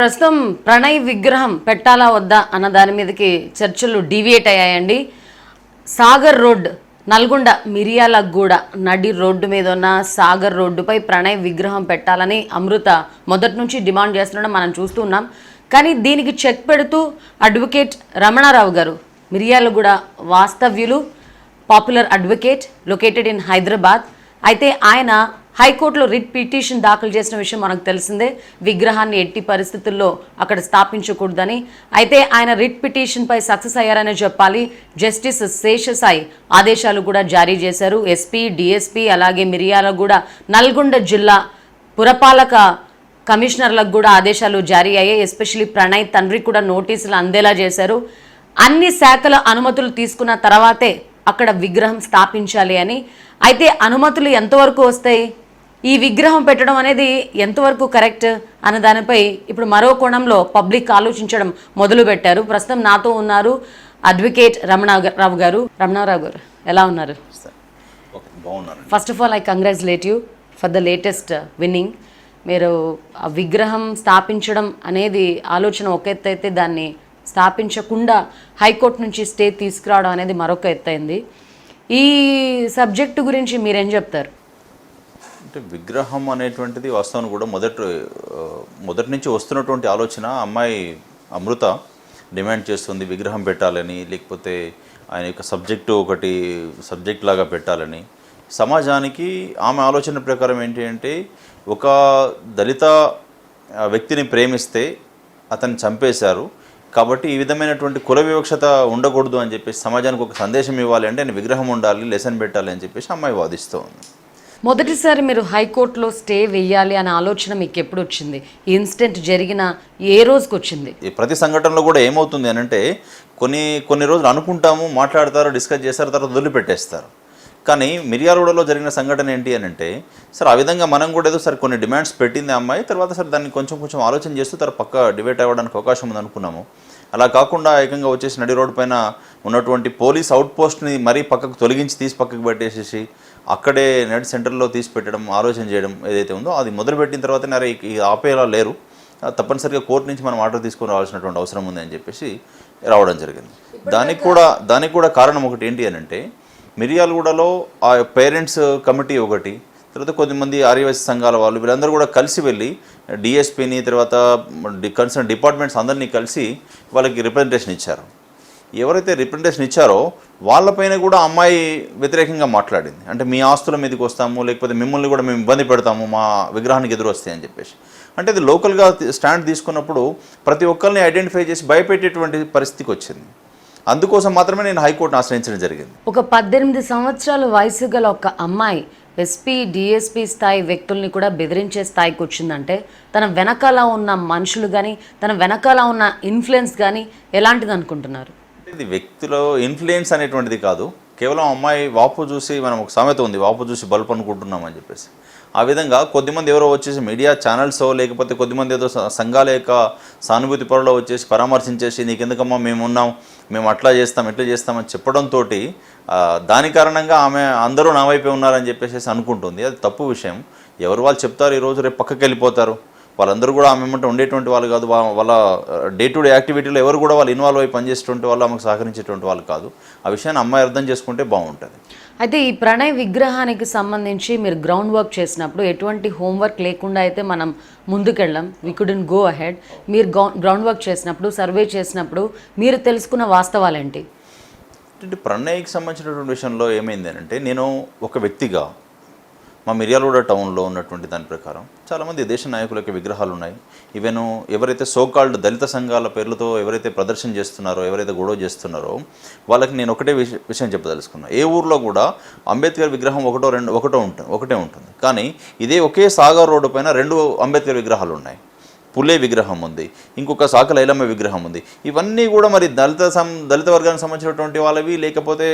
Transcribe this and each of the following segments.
ప్రస్తుతం ప్రణయ్ విగ్రహం పెట్టాలా వద్దా అన్న దాని మీదకి చర్చలు డీవియేట్ అయ్యాయండి. సాగర్ రోడ్ నల్గొండ మిరియాలగూడ నడి రోడ్డు మీద ఉన్న సాగర్ రోడ్డుపై ప్రణయ్ విగ్రహం పెట్టాలని అమృత మొదటి నుంచి డిమాండ్ చేస్తుండడం మనం చూస్తున్నాం. కానీ దీనికి చెక్ పెడుతూ అడ్వకేట్ రమణారావు గారు, మిరియాలగూడ వాస్తవ్యులు, popular advocate, located in Hyderabad. అయితే ఆయన హైకోర్టులో రిట్ పిటిషన్ దాఖలు చేసిన విషయం మనకు తెలిసిందే. విగ్రహాన్ని ఎట్టి పరిస్థితుల్లో అక్కడ స్థాపించకూడదని. అయితే ఆయన రిట్ పిటిషన్పై సక్సెస్ అయ్యారనే చెప్పాలి. జస్టిస్ శేషసాయి ఆదేశాలు కూడా జారీ చేశారు. ఎస్పీ, డిఎస్పీ, అలాగే మిరియాలగూడ నల్గొండ జిల్లా పురపాలక కమిషనర్లకు కూడా ఆదేశాలు జారీ అయ్యాయి. ఎస్పెషల్లీ ప్రణయ్ తండ్రి కూడా నోటీసులు అందేలా చేశారు. అన్ని శాఖల అనుమతులు తీసుకున్న తర్వాతే అక్కడ విగ్రహం స్థాపించాలి అని. అయితే అనుమతులు ఎంతవరకు వస్తాయి, ఈ విగ్రహం పెట్టడం అనేది ఎంతవరకు కరెక్ట్ అన్న దానిపై ఇప్పుడు మరో కోణంలో పబ్లిక్ ఆలోచించడం మొదలు పెట్టారు. ప్రస్తుతం నాతో ఉన్నారు అడ్వకేట్ రమణారావు గారు. ఎలా ఉన్నారు? First of all I congratulate you for the latest winnowing. మీరు ఆ విగ్రహం స్థాపించడం అనేది ఆలోచన ఒక ఎత్తు అయితే, దాన్ని స్థాపించకుండా హైకోర్టు నుంచి స్టే తీసుకురావడం అనేది మరొక ఎత్తైంది. ఈ సబ్జెక్టు గురించి మీరేం చెప్తారు? అంటే విగ్రహం అనేటువంటిది వాస్తవం కూడా మొదటి నుంచి వస్తున్నటువంటి ఆలోచన. అమ్మాయి అమృత డిమాండ్ చేస్తుంది విగ్రహం పెట్టాలని, లేకపోతే ఆయన యొక్క సబ్జెక్ట్ లాగా పెట్టాలని. సమాజానికి ఆమె ఆలోచన ప్రకారం ఏంటి అంటే, ఒక దళిత వ్యక్తిని ప్రేమిస్తే అతన్ని చంపేశారు కాబట్టి ఈ విధమైనటువంటి కుల వివక్షత ఉండకూడదు అని చెప్పేసి సమాజానికి ఒక సందేశం ఇవ్వాలి అంటే ఆయన విగ్రహం ఉండాలి, లెసన్ పెట్టాలి అని చెప్పేసి అమ్మాయి వాదిస్తూ ఉంది. మొదటిసారి మీరు హైకోర్టులో స్టే వెయ్యాలి అనే ఆలోచన మీకు ఎప్పుడు వచ్చింది? ఇన్సిడెంట్ జరిగిన ఏ రోజుకి వచ్చింది? ప్రతి సంఘటనలో కూడా ఏమవుతుంది అని అంటే, కొన్ని రోజులు అనుకుంటాము, మాట్లాడతారు, డిస్కస్ చేస్తారు, తర్వాత వదిలిపెట్టేస్తారు. కానీ మిర్యాలగూడలో జరిగిన సంఘటన ఏంటి అని అంటే, సార్ ఆ విధంగా మనం కూడా ఏదో సార్ కొన్ని డిమాండ్స్ పెట్టింది అమ్మాయి, తర్వాత సార్ దాన్ని కొంచెం ఆలోచన చేస్తూ తర్వాత పక్క డిబేట్ అవ్వడానికి అవకాశం ఉంది అనుకున్నాము. అలా కాకుండా ఏకంగా వచ్చేసి నడి రోడ్డు పైన ఉన్నటువంటి పోలీస్ అవుట్ పోస్ట్ని మరీ పక్కకు తొలగించి తీసి పక్కకు పెట్టేసేసి అక్కడే నడి సెంటర్లో తీసి పెట్టడం, ఆలోచన చేయడం ఏదైతే ఉందో అది మొదలుపెట్టిన తర్వాత ఆపేలా లేరు, తప్పనిసరిగా కోర్టు నుంచి మనం ఆర్డర్ తీసుకొని రావాల్సినటువంటి అవసరం ఉంది అని చెప్పేసి రావడం జరిగింది. దానికి కూడా కారణం ఒకటి ఏంటి అని అంటే, మిర్యాలగూడలో ఆ పేరెంట్స్ కమిటీ ఒకటి, తర్వాత కొద్దిమంది ఆర్యవైశ్య సంఘాల వాళ్ళు, వీళ్ళందరూ కూడా కలిసి వెళ్ళి డిఎస్పీని, తర్వాత కన్సర్న్ డిపార్ట్మెంట్స్ అందరినీ కలిసి వాళ్ళకి రిప్రజెంటేషన్ ఇచ్చారు. ఎవరైతే రిప్రజెంటేషన్ ఇచ్చారో వాళ్ళపైన కూడా అమ్మాయి వ్యతిరేకంగా మాట్లాడింది. అంటే మీ ఆస్తుల మీదకి వస్తాము, లేకపోతే మిమ్మల్ని కూడా మేము ఇబ్బంది పెడతాము మా విగ్రహానికి ఎదురు వస్తాయి అని చెప్పేసి. అంటే అది లోకల్గా స్టాండ్ తీసుకున్నప్పుడు ప్రతి ఒక్కరిని ఐడెంటిఫై చేసి భయపెట్టేటువంటి పరిస్థితికి వచ్చింది. అందుకోసం మాత్రమే నేను హైకోర్టును ఆశ్రయించడం జరిగింది. ఒక 18 సంవత్సరాల వయసు గల ఒక అమ్మాయి ఎస్పీ, డిఎస్పీ స్థాయి వ్యక్తుల్ని కూడా బెదిరించే స్థాయికి వచ్చిందంటే తన వెనకాల ఉన్న మనుషులు కానీ, తన వెనకాల ఉన్న ఇన్ఫ్లుయెన్స్ కానీ ఎలాంటిది అనుకుంటున్నారు? ఇది వ్యక్తిలో ఇన్ఫ్లుయెన్స్ అనేటువంటిది కాదు, కేవలం అమ్మాయి వాపు చూసి, మనం ఒక సామెత ఉంది, వాపు చూసి బల్బు అనుకుంటున్నాం అని చెప్పేసి. ఆ విధంగా కొద్దిమంది ఎవరో వచ్చేసి మీడియా ఛానల్సో, లేకపోతే కొద్దిమంది ఏదో సంఘాల యొక్క సానుభూతి పరులో వచ్చేసి పరామర్శించేసి నీకెందుకమ్మా మేము ఉన్నాం, మేము అట్లా చేస్తాం ఇట్లా చేస్తామని చెప్పడంతో దాని కారణంగా ఆమె అందరూ నా వైపే ఉన్నారని చెప్పేసి అనుకుంటుంది. అది తప్పు విషయం. ఎవరు వాళ్ళు చెప్తారు, ఈరోజు రేపు పక్కకి వెళ్ళిపోతారు. వాళ్ళందరూ కూడా ఆమె ఏమంటే ఉండేటువంటి వాళ్ళు కాదు. వాళ్ళ డే టు డే యాక్టివిటీలో ఎవరు కూడా వాళ్ళు ఇన్వాల్వ్ అయ్యి పనిచేసేటువంటి వాళ్ళు, ఆమెకు సహకరించేటువంటి వాళ్ళు కాదు. ఆ విషయాన్ని అమ్మాయి అర్థం చేసుకుంటే బాగుంటుంది. అయితే ఈ ప్రణయ్ విగ్రహానికి సంబంధించి మీరు గ్రౌండ్ వర్క్ చేసినప్పుడు ఎటువంటి హోంవర్క్ లేకుండా అయితే మనం ముందుకెళ్ళాం, వీ కుడెంట్ గో అహెడ్. మీరు గ్రౌండ్ వర్క్ చేసినప్పుడు, సర్వే చేసినప్పుడు మీరు తెలుసుకున్న వాస్తవాలు ఏంటి? ప్రణయ్కి సంబంధించినటువంటి విషయంలో ఏమైంది అంటే, నేను ఒక వ్యక్తిగా మా మిర్యాలగూడ టౌన్లో ఉన్నటువంటి దాని ప్రకారం చాలామంది దేశ నాయకుల యొక్క విగ్రహాలు ఉన్నాయి. ఈవెన్ ఎవరైతే సోకాల్డ్ దళిత సంఘాల పేర్లతో ఎవరైతే ప్రదర్శన చేస్తున్నారో, ఎవరైతే గొడవ చేస్తున్నారో వాళ్ళకి నేను ఒకటే విషయం చెప్పదలుచుకున్నా. ఏ ఊర్లో కూడా అంబేద్కర్ విగ్రహం ఒకటే ఉంటుంది. కానీ ఇదే ఒకే సాగర్ రోడ్డు పైన 2 అంబేద్కర్ విగ్రహాలు ఉన్నాయి. పులే విగ్రహం ఉంది, ఇంకొక సాకల ఐలమ్మ విగ్రహం ఉంది. ఇవన్నీ కూడా మరి దళిత వర్గానికి సంబంధించినటువంటి వాళ్ళవి, లేకపోతే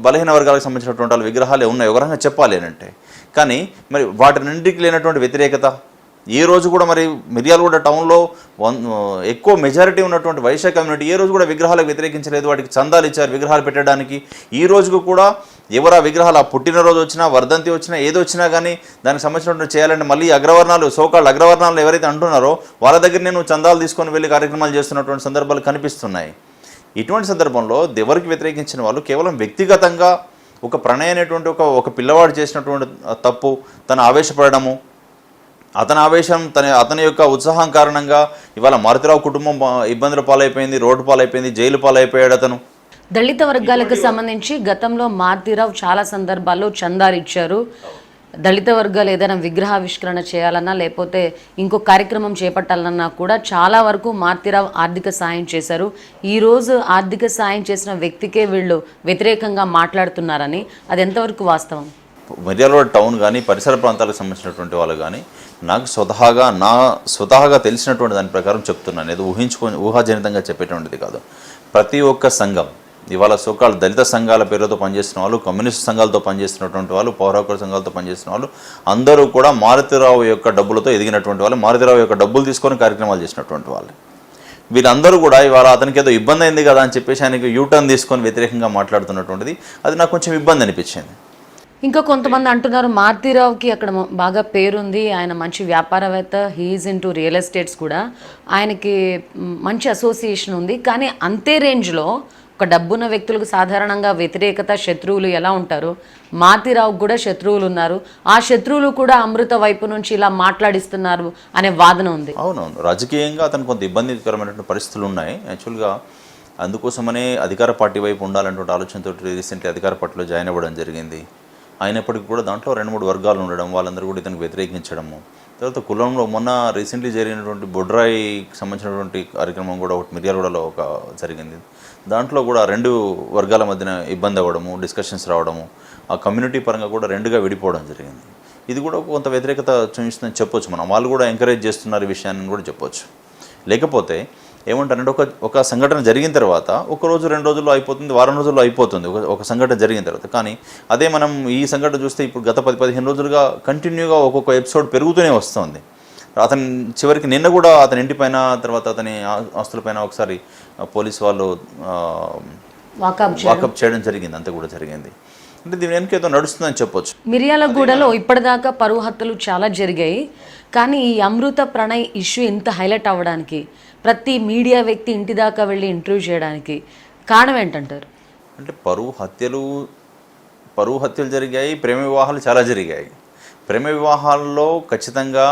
బలహీన వర్గాలకు సంబంధించినటువంటి వాళ్ళ విగ్రహాలే ఉన్నాయి ఒక రకంగా చెప్పాలి అని అంటే. కానీ మరి వాటి నుండికి లేనటువంటి వ్యతిరేకత, ఏ రోజు కూడా మరి మిర్యాలగూడ టౌన్లో ఎక్కువ మెజారిటీ ఉన్నటువంటి వైశ్య కమ్యూనిటీ ఏ రోజు కూడా విగ్రహాలకు వ్యతిరేకించలేదు, వాటికి చందాలు ఇచ్చారు విగ్రహాలు పెట్టడానికి. ఈ రోజుకు కూడా ఎవరు ఆ విగ్రహాలు ఆ పుట్టినరోజు వచ్చినా వర్ధంతి వచ్చినా ఏదో వచ్చినా కానీ దానికి సంబంధించినటువంటి చేయాలంటే మళ్ళీ అగ్రవర్ణాలు సోకాళ్ళు అగ్రవర్ణాలు ఎవరైతే అంటున్నారో వాళ్ళ దగ్గర నేను చందాలు తీసుకొని వెళ్ళి కార్యక్రమాలు చేస్తున్నటువంటి సందర్భాలు కనిపిస్తున్నాయి. ఇటువంటి సందర్భంలో ఎవరికి వ్యతిరేకించిన వాళ్ళు కేవలం వ్యక్తిగతంగా ఒక ప్రణయ్ అనేటువంటి ఒక పిల్లవాడు చేసినటువంటి తప్పు, తను ఆవేశపడము, అతని ఆవేశం అతని యొక్క ఉత్సాహం కారణంగా ఇవాళ మారుతిరావు కుటుంబం ఇబ్బందుల పాలైపోయింది, రోడ్డు పాలైపోయింది, జైలు పాలైపోయాడు అతను. దళిత వర్గాలకు సంబంధించి గతంలో మారుతిరావు చాలా సందర్భాల్లో చందాలు ఇచ్చారు. దళిత వర్గాలు ఏదైనా విగ్రహావిష్కరణ చేయాలన్నా లేకపోతే ఇంకో కార్యక్రమం చేపట్టాలన్నా కూడా చాలా వరకు మారుతిరావు ఆర్థిక సాయం చేశారు. ఈరోజు ఆర్థిక సాయం చేసిన వ్యక్తికే వీళ్ళు వ్యతిరేకంగా మాట్లాడుతున్నారని అది ఎంతవరకు వాస్తవం? మిర్యాలగూడ టౌన్ కానీ పరిసర ప్రాంతాలకు సంబంధించినటువంటి వాళ్ళు కానీ నాకు స్వతహాగా తెలిసినటువంటి దాని ప్రకారం చెప్తున్నాను. ఏదో ఊహాజనితంగా చెప్పేటువంటిది కాదు. ప్రతి ఒక్క సంఘం ఇవాళ సోకాళ్ళు దళిత సంఘాల పేరుతో పనిచేస్తున్న వాళ్ళు, కమ్యూనిస్ట్ సంఘాలతో పనిచేస్తున్నటువంటి వాళ్ళు, పౌర హక్కుల సంఘాలతో పనిచేస్తున్న వాళ్ళు అందరూ కూడా మారుతిరావు యొక్క డబ్బులతో ఎదిగినటువంటి వాళ్ళు, మారుతిరావు యొక్క డబ్బులు తీసుకొని కార్యక్రమాలు చేసినటువంటి వాళ్ళు. వీళ్ళందరూ కూడా ఇవాళ అతనికి ఏదో ఇబ్బంది అయింది కదా అని చెప్పేసి ఆయనకి యూటర్న్ తీసుకొని వ్యతిరేకంగా మాట్లాడుతున్నటువంటిది అది నాకు కొంచెం ఇబ్బంది అనిపించింది. ఇంకా కొంతమంది అంటున్నారు మారుతిరావుకి అక్కడ బాగా పేరుంది, ఆయన మంచి వ్యాపారవేత్త, he is into real estates కూడా, ఆయనకి మంచి అసోసియేషన్ ఉంది. కానీ అంతే రేంజ్లో ఒక డబ్బున్న వ్యక్తులకు సాధారణంగా వ్యతిరేకత, శత్రువులు ఎలా ఉంటారు, మారుతిరావుకు కూడా శత్రువులు ఉన్నారు. ఆ శత్రువులు కూడా అమృత వైపు నుంచి ఇలా మాట్లాడిస్తున్నారు అనే వాదన ఉంది. అవునవును, రాజకీయంగా అతను కొంత ఇబ్బందికరమైనటువంటి పరిస్థితులు ఉన్నాయి. యాక్చువల్గా అందుకోసమనే అధికార పార్టీ వైపు ఉండాలన్నటువంటి ఆలోచనతో రీసెంట్లీ అధికార పార్టీలో జాయిన్ అవ్వడం జరిగింది. అయినప్పటికీ కూడా దాంట్లో 2-3 వర్గాలు ఉండడం, వాళ్ళందరూ కూడా ఇతనికి వ్యతిరేకించడము. తర్వాత కులంలో మొన్న రీసెంట్లీ జరిగినటువంటి బొడ్రాయికి సంబంధించినటువంటి కార్యక్రమం కూడా ఒకటి మిర్యాలగూడలో జరిగింది. దాంట్లో కూడా 2 వర్గాల మధ్యన ఇబ్బంది అవ్వడము, డిస్కషన్స్ రావడము, ఆ కమ్యూనిటీ పరంగా కూడా 2గా విడిపోవడం జరిగింది. ఇది కూడా కొంత వ్యతిరేకత చూపిస్తుందని చెప్పొచ్చు. మనం వాళ్ళు కూడా ఎంకరేజ్ చేస్తున్నారు ఈ విషయాన్ని కూడా చెప్పొచ్చు. లేకపోతే ఏమంటారంటే ఒక సంఘటన జరిగిన తర్వాత 1 రోజు 2 రోజుల్లో అయిపోతుంది, వారం రోజుల్లో అయిపోతుంది ఒక సంఘటన జరిగిన తర్వాత. కానీ అదే మనం ఈ సంఘటన చూస్తే ఇప్పుడు గత 10-15 రోజులుగా కంటిన్యూగా ఒక్కొక్క ఎపిసోడ్ పెరుగుతూనే వస్తుంది. అతని చివరికి నిన్న కూడా అతని ఇంటిపైన, తర్వాత అతని ఆస్తులపైన ఒకసారి పోలీసు వాళ్ళు వాకప్ చేయడం జరిగింది. అంతా కూడా జరిగింది. అంటే దీని వెనక ఏదో నడుస్తుందని చెప్పొచ్చు. మిర్యాలగూడలో ఇప్పటిదాకా పరువు హత్యలు చాలా జరిగాయి. కానీ ఈ అమృత ప్రణయ్ ఇష్యూ ఇంత హైలైట్ అవ్వడానికి, ప్రతి మీడియా వ్యక్తి ఇంటి దాకా వెళ్ళి ఇంటర్వ్యూ చేయడానికి కారణం ఏంటంటారు? అంటే పరువు హత్యలు జరిగాయి, ప్రేమ వివాహాలు చాలా జరిగాయి. ప్రేమ వివాహాల్లో ఖచ్చితంగా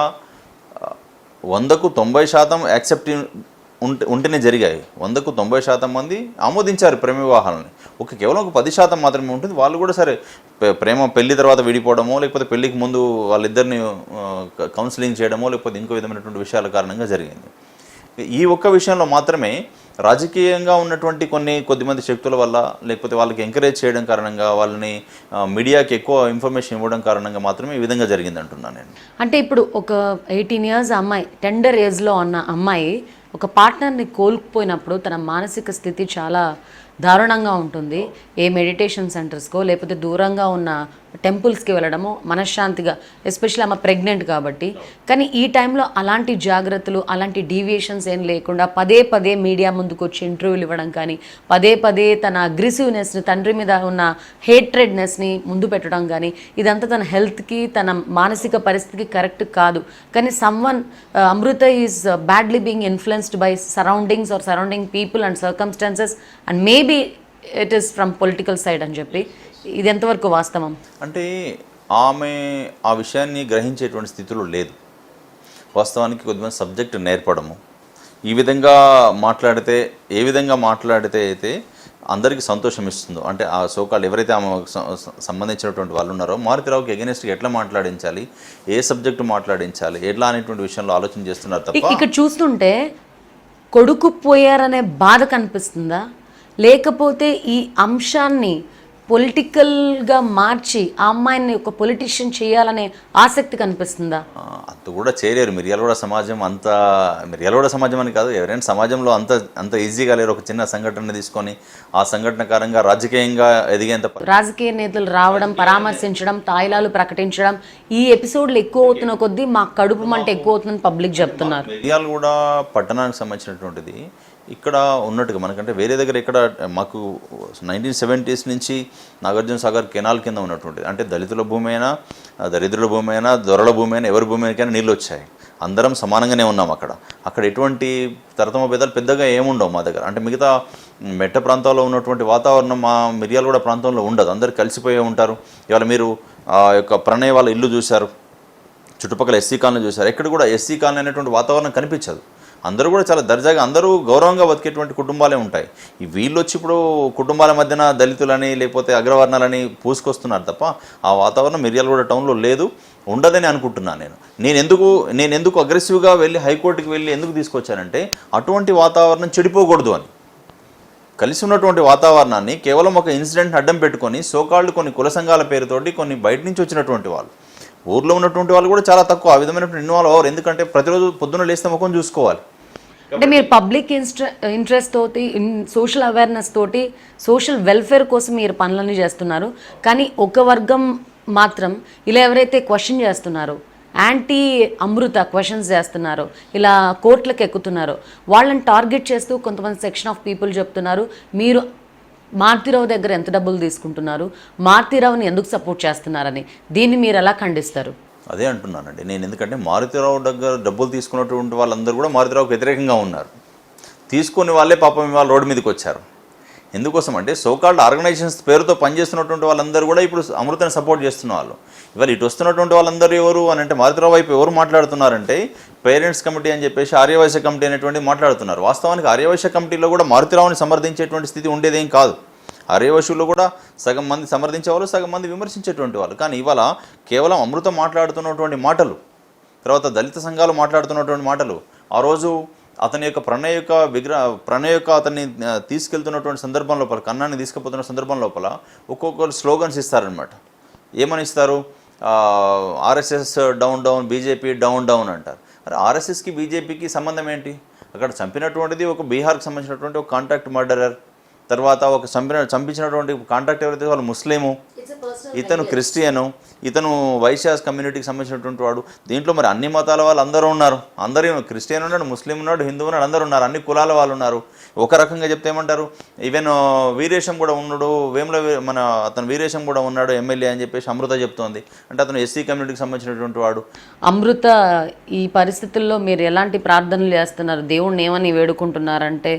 100కు 90% యాక్సెప్ట్ ఉంటేనే జరిగాయి. 100కు 90% మంది ఆమోదించారు ప్రేమ వివాహాలని. కేవలం ఒక 10% మాత్రమే ఉంటుంది. వాళ్ళు కూడా సరే ప్రేమ పెళ్లి తర్వాత విడిపోవడమో, లేకపోతే పెళ్లికి ముందు వాళ్ళిద్దరిని కౌన్సిలింగ్ చేయడమో, లేకపోతే ఇంకో విధమైనటువంటి విషయాల కారణంగా జరిగింది. ఈ ఒక్క విషయంలో మాత్రమే రాజకీయంగా ఉన్నటువంటి కొద్దిమంది శక్తుల వల్ల, లేకపోతే వాళ్ళకి ఎంకరేజ్ చేయడం కారణంగా, వాళ్ళని మీడియాకి ఎక్కువ ఇన్ఫర్మేషన్ ఇవ్వడం కారణంగా మాత్రమే ఈ విధంగా జరిగింది అంటున్నాను నేను. అంటే ఇప్పుడు ఒక 18 years అమ్మాయి, టెండర్ ఏజ్లో ఉన్న అమ్మాయి ఒక పార్ట్నర్ని కోల్పోయినప్పుడు తన మానసిక స్థితి చాలా దారుణంగా ఉంటుంది. ఏ మెడిటేషన్ సెంటర్స్కో లేకపోతే దూరంగా ఉన్న టెంపుల్స్కి వెళ్ళడము మనశ్శాంతిగా, ఎస్పెషల్లీ ఆమె ప్రెగ్నెంట్ కాబట్టి. కానీ ఈ టైంలో అలాంటి జాగ్రత్తలు, అలాంటి డీవియేషన్స్ ఏం లేకుండా పదే మీడియా ముందుకు వచ్చి ఇంటర్వ్యూలు ఇవ్వడం కానీ, పదే తన అగ్రెసివ్నెస్ని, తండ్రి మీద ఉన్న హేట్రెడ్నెస్ని ముందు పెట్టడం కానీ, ఇదంతా తన హెల్త్కి, తన మానసిక పరిస్థితికి కరెక్ట్ కాదు. కానీ Amrita is badly being influenced by surroundings or surrounding people and circumstances and maybe it is from political side అని చెప్పి, ఇది ఎంతవరకు వాస్తవం? అంటే ఆమె ఆ విషయాన్ని గ్రహించేటువంటి స్థితిలో లేదు. వాస్తవానికి కొద్దిమంది సబ్జెక్టు నేర్పడము, ఈ విధంగా మాట్లాడితే, ఏ విధంగా మాట్లాడితే అయితే అందరికీ సంతోషం ఇస్తుందో, అంటే ఆ సోకాళ్ళు ఎవరైతే ఆమె సంబంధించినటువంటి వాళ్ళు ఉన్నారో మారుతిరావుకి ఎగెనిస్ట్గా ఎట్లా మాట్లాడించాలి, ఏ సబ్జెక్టు మాట్లాడించాలి, ఎట్లా అనేటువంటి విషయంలో ఆలోచన చేస్తున్నారు తప్ప. ఇక్కడ చూస్తుంటే కొడుకు పోయారనే బాధ కనిపిస్తుందా, లేకపోతే ఈ అంశాన్ని పొలిటికల్గా మార్చి ఆ అమ్మాయిని ఒక పొలిటీషియన్ చేయాలనే ఆసక్తి కనిపిస్తుందా? అంత కూడా చేయలేరు. మిర్యాలగూడ సమాజం అంత, మిర్యాలగూడ సమాజం అని కాదు, ఎవరైనా సమాజంలో అంత ఈజీగా లేరు. ఒక చిన్న సంఘటన తీసుకొని ఆ సంఘటన కారణంగా రాజకీయంగా ఎదిగేంత రాజకీయ నేతలు రావడం, పరామర్శించడం, తాయిలాలు ప్రకటించడం, ఈ ఎపిసోడ్లు ఎక్కువ అవుతున్న కొద్దీ మా కడుపు మంట ఎక్కువ అవుతుందని పబ్లిక్ చెప్తున్నారు. మిర్యాలగూడ పట్టణానికి సంబంధించినటువంటిది ఇక్కడ ఉన్నట్టుగా మనకంటే వేరే దగ్గర ఇక్కడ మాకు 1970s నుంచి నాగార్జున సాగర్ కెనాల్ కింద ఉన్నటువంటిది, అంటే దళితుల భూమి అయినా, దరిద్రుల భూమి అయినా, దొరల భూమి అయినా, ఎవరి భూమి అయినా నీళ్ళు వచ్చాయి. అందరం సమానంగానే ఉన్నాం అక్కడ ఎటువంటి తరతమ భేదాలు పెద్దగా ఏముండవు మా దగ్గర. అంటే మిగతా మెట్ట ప్రాంతాల్లో ఉన్నటువంటి వాతావరణం మా మిర్యాలగూడ ప్రాంతంలో ఉండదు. అందరు కలిసిపోయే ఉంటారు. ఇవాళ మీరు ఆ యొక్క ప్రణయ్ వాళ్ళ ఇల్లు చూశారు, చుట్టుపక్కల ఎస్సీ కాలనీ చూశారు, ఎక్కడ కూడా ఎస్సీ కాలనీ అనేటువంటి వాతావరణం కనిపించదు. అందరూ కూడా చాలా దర్జాగా, అందరూ గౌరవంగా బతికేటువంటి కుటుంబాలే ఉంటాయి. ఈ వీళ్ళు వచ్చి ఇప్పుడు కుటుంబాల మధ్యన దళితులని లేకపోతే అగ్రవర్ణాలని పూసుకొస్తున్నారు తప్ప ఆ వాతావరణం మిర్యాలగూడ టౌన్లో లేదు, ఉండదని అనుకుంటున్నాను నేను ఎందుకు అగ్రెసివ్గా వెళ్ళి హైకోర్టుకి వెళ్ళి ఎందుకు తీసుకొచ్చానంటే అటువంటి వాతావరణం చెడిపోకూడదు అని. కలిసి ఉన్నటువంటి వాతావరణాన్ని కేవలం ఒక ఇన్సిడెంట్ అడ్డం పెట్టుకొని సోకాళ్ళు కొన్ని కుల సంఘాల పేరుతోటి కొన్ని బయట నుంచి వచ్చినటువంటి వాళ్ళు, ఊర్లో ఉన్నటువంటి వాళ్ళు కూడా చాలా తక్కువ ఆ విధమైనటువంటి ఇన్వాల్వ్ అవ్వరు. ఎందుకంటే ప్రతిరోజు పొద్దున్న లేస్తే ముఖం చూసుకోవాలి. అంటే మీరు పబ్లిక్ ఇంట్రెస్ట్ తోటి, సోషల్ అవేర్నెస్ తోటి, సోషల్ వెల్ఫేర్ కోసం మీరు పనులన్నీ చేస్తున్నారు. కానీ ఒక వర్గం మాత్రం ఇలా ఎవరైతే క్వశ్చన్ చేస్తున్నారో, యాంటీ అమృత క్వశ్చన్స్ చేస్తున్నారు, ఇలా కోర్టులకు ఎక్కుతున్నారు, వాళ్ళని టార్గెట్ చేస్తూ కొంతమంది సెక్షన్ ఆఫ్ పీపుల్ చెప్తున్నారు మీరు మారుతిరావు దగ్గర ఎంత డబ్బులు తీసుకుంటున్నారు, మారుతిరావుని ఎందుకు సపోర్ట్ చేస్తున్నారని. దీన్ని మీరు ఎలా ఖండిస్తారు? అదే అంటున్నానండి నేను. ఎందుకంటే మారుతిరావు దగ్గర డబ్బులు తీసుకున్నటువంటి వాళ్ళందరూ కూడా మారుతిరావుకు వ్యతిరేకంగా ఉన్నారు. తీసుకుని వాళ్ళే పాపం ఇవాళ రోడ్డు మీదకి వచ్చారు. ఎందుకోసం అంటే సోకాల్డ్ ఆర్గనైజేషన్స్ పేరుతో పనిచేస్తున్నటువంటి వాళ్ళందరూ కూడా ఇప్పుడు అమృతని సపోర్ట్ చేస్తున్న వాళ్ళు. ఇవాళ ఇటు వస్తున్నటువంటి వాళ్ళందరూ ఎవరు అని అంటే మారుతిరావు వైపు ఎవరు మాట్లాడుతున్నారంటే పేరెంట్స్ కమిటీ అని చెప్పేసి ఆర్యవైశ్య కమిటీ అనేటువంటి మాట్లాడుతున్నారు. వాస్తవానికి ఆర్యవైశ్య కమిటీలో కూడా మారుతిరావుని సమర్థించేటువంటి స్థితి ఉండేదేం కాదు. ఆర్యవైశ్యుల్లో కూడా సగం మంది సమర్థించేవాళ్ళు, సగం మంది విమర్శించేటువంటి వాళ్ళు. కానీ ఇవాళ కేవలం అమృతం మాట్లాడుతున్నటువంటి మాటలు, తర్వాత దళిత సంఘాలు మాట్లాడుతున్నటువంటి మాటలు, ఆ రోజు అతని యొక్క ప్రణయ్ యొక్క అతన్ని తీసుకెళ్తున్నటువంటి సందర్భం లోపల, కన్నాన్ని తీసుకుపోతున్న సందర్భం లోపల ఒక్కొక్కరు స్లోగన్స్ ఇస్తారనమాట. ఏమని ఇస్తారు? RSS down down, BJP down down అంటారు. మరి ఆర్ఎస్ఎస్కి బీజేపీకి సంబంధం ఏంటి? అక్కడ చంపినటువంటిది ఒక బీహార్కి సంబంధించినటువంటి ఒక కాంట్రాక్ట్ మర్డరర్, తర్వాత ఒక చంపించినటువంటి కాంట్రాక్ట్ ఎవరైతే వాళ్ళు ముస్లిము, ఇతను క్రిస్టియను, ఇతను వైశ్యాస్ కమ్యూనిటీకి సంబంధించినటువంటి వాడు. దీంట్లో మరి అన్ని మతాల వాళ్ళు అందరూ ఉన్నారు. అందరూ క్రిస్టియన్ ఉన్నాడు, ముస్లిం ఉన్నాడు, హిందూ ఉన్నాడు, అందరూ ఉన్నారు. అన్ని కులాల వాళ్ళు ఉన్నారు. ఒక రకంగా చెప్తే ఏమంటారు, ఈవెన్ వీరేశం కూడా ఉన్నాడు, అతను వీరేశం కూడా ఉన్నాడు ఎమ్మెల్యే అని చెప్పేసి అమృత చెప్తోంది. అంటే అతను ఎస్సీ కమ్యూనిటీకి సంబంధించినటువంటి వాడు. అమృత ఈ పరిస్థితుల్లో మీరు ఎలాంటి ప్రార్థనలు చేస్తున్నారు, దేవుణ్ణి ఏమని వేడుకుంటున్నారంటే,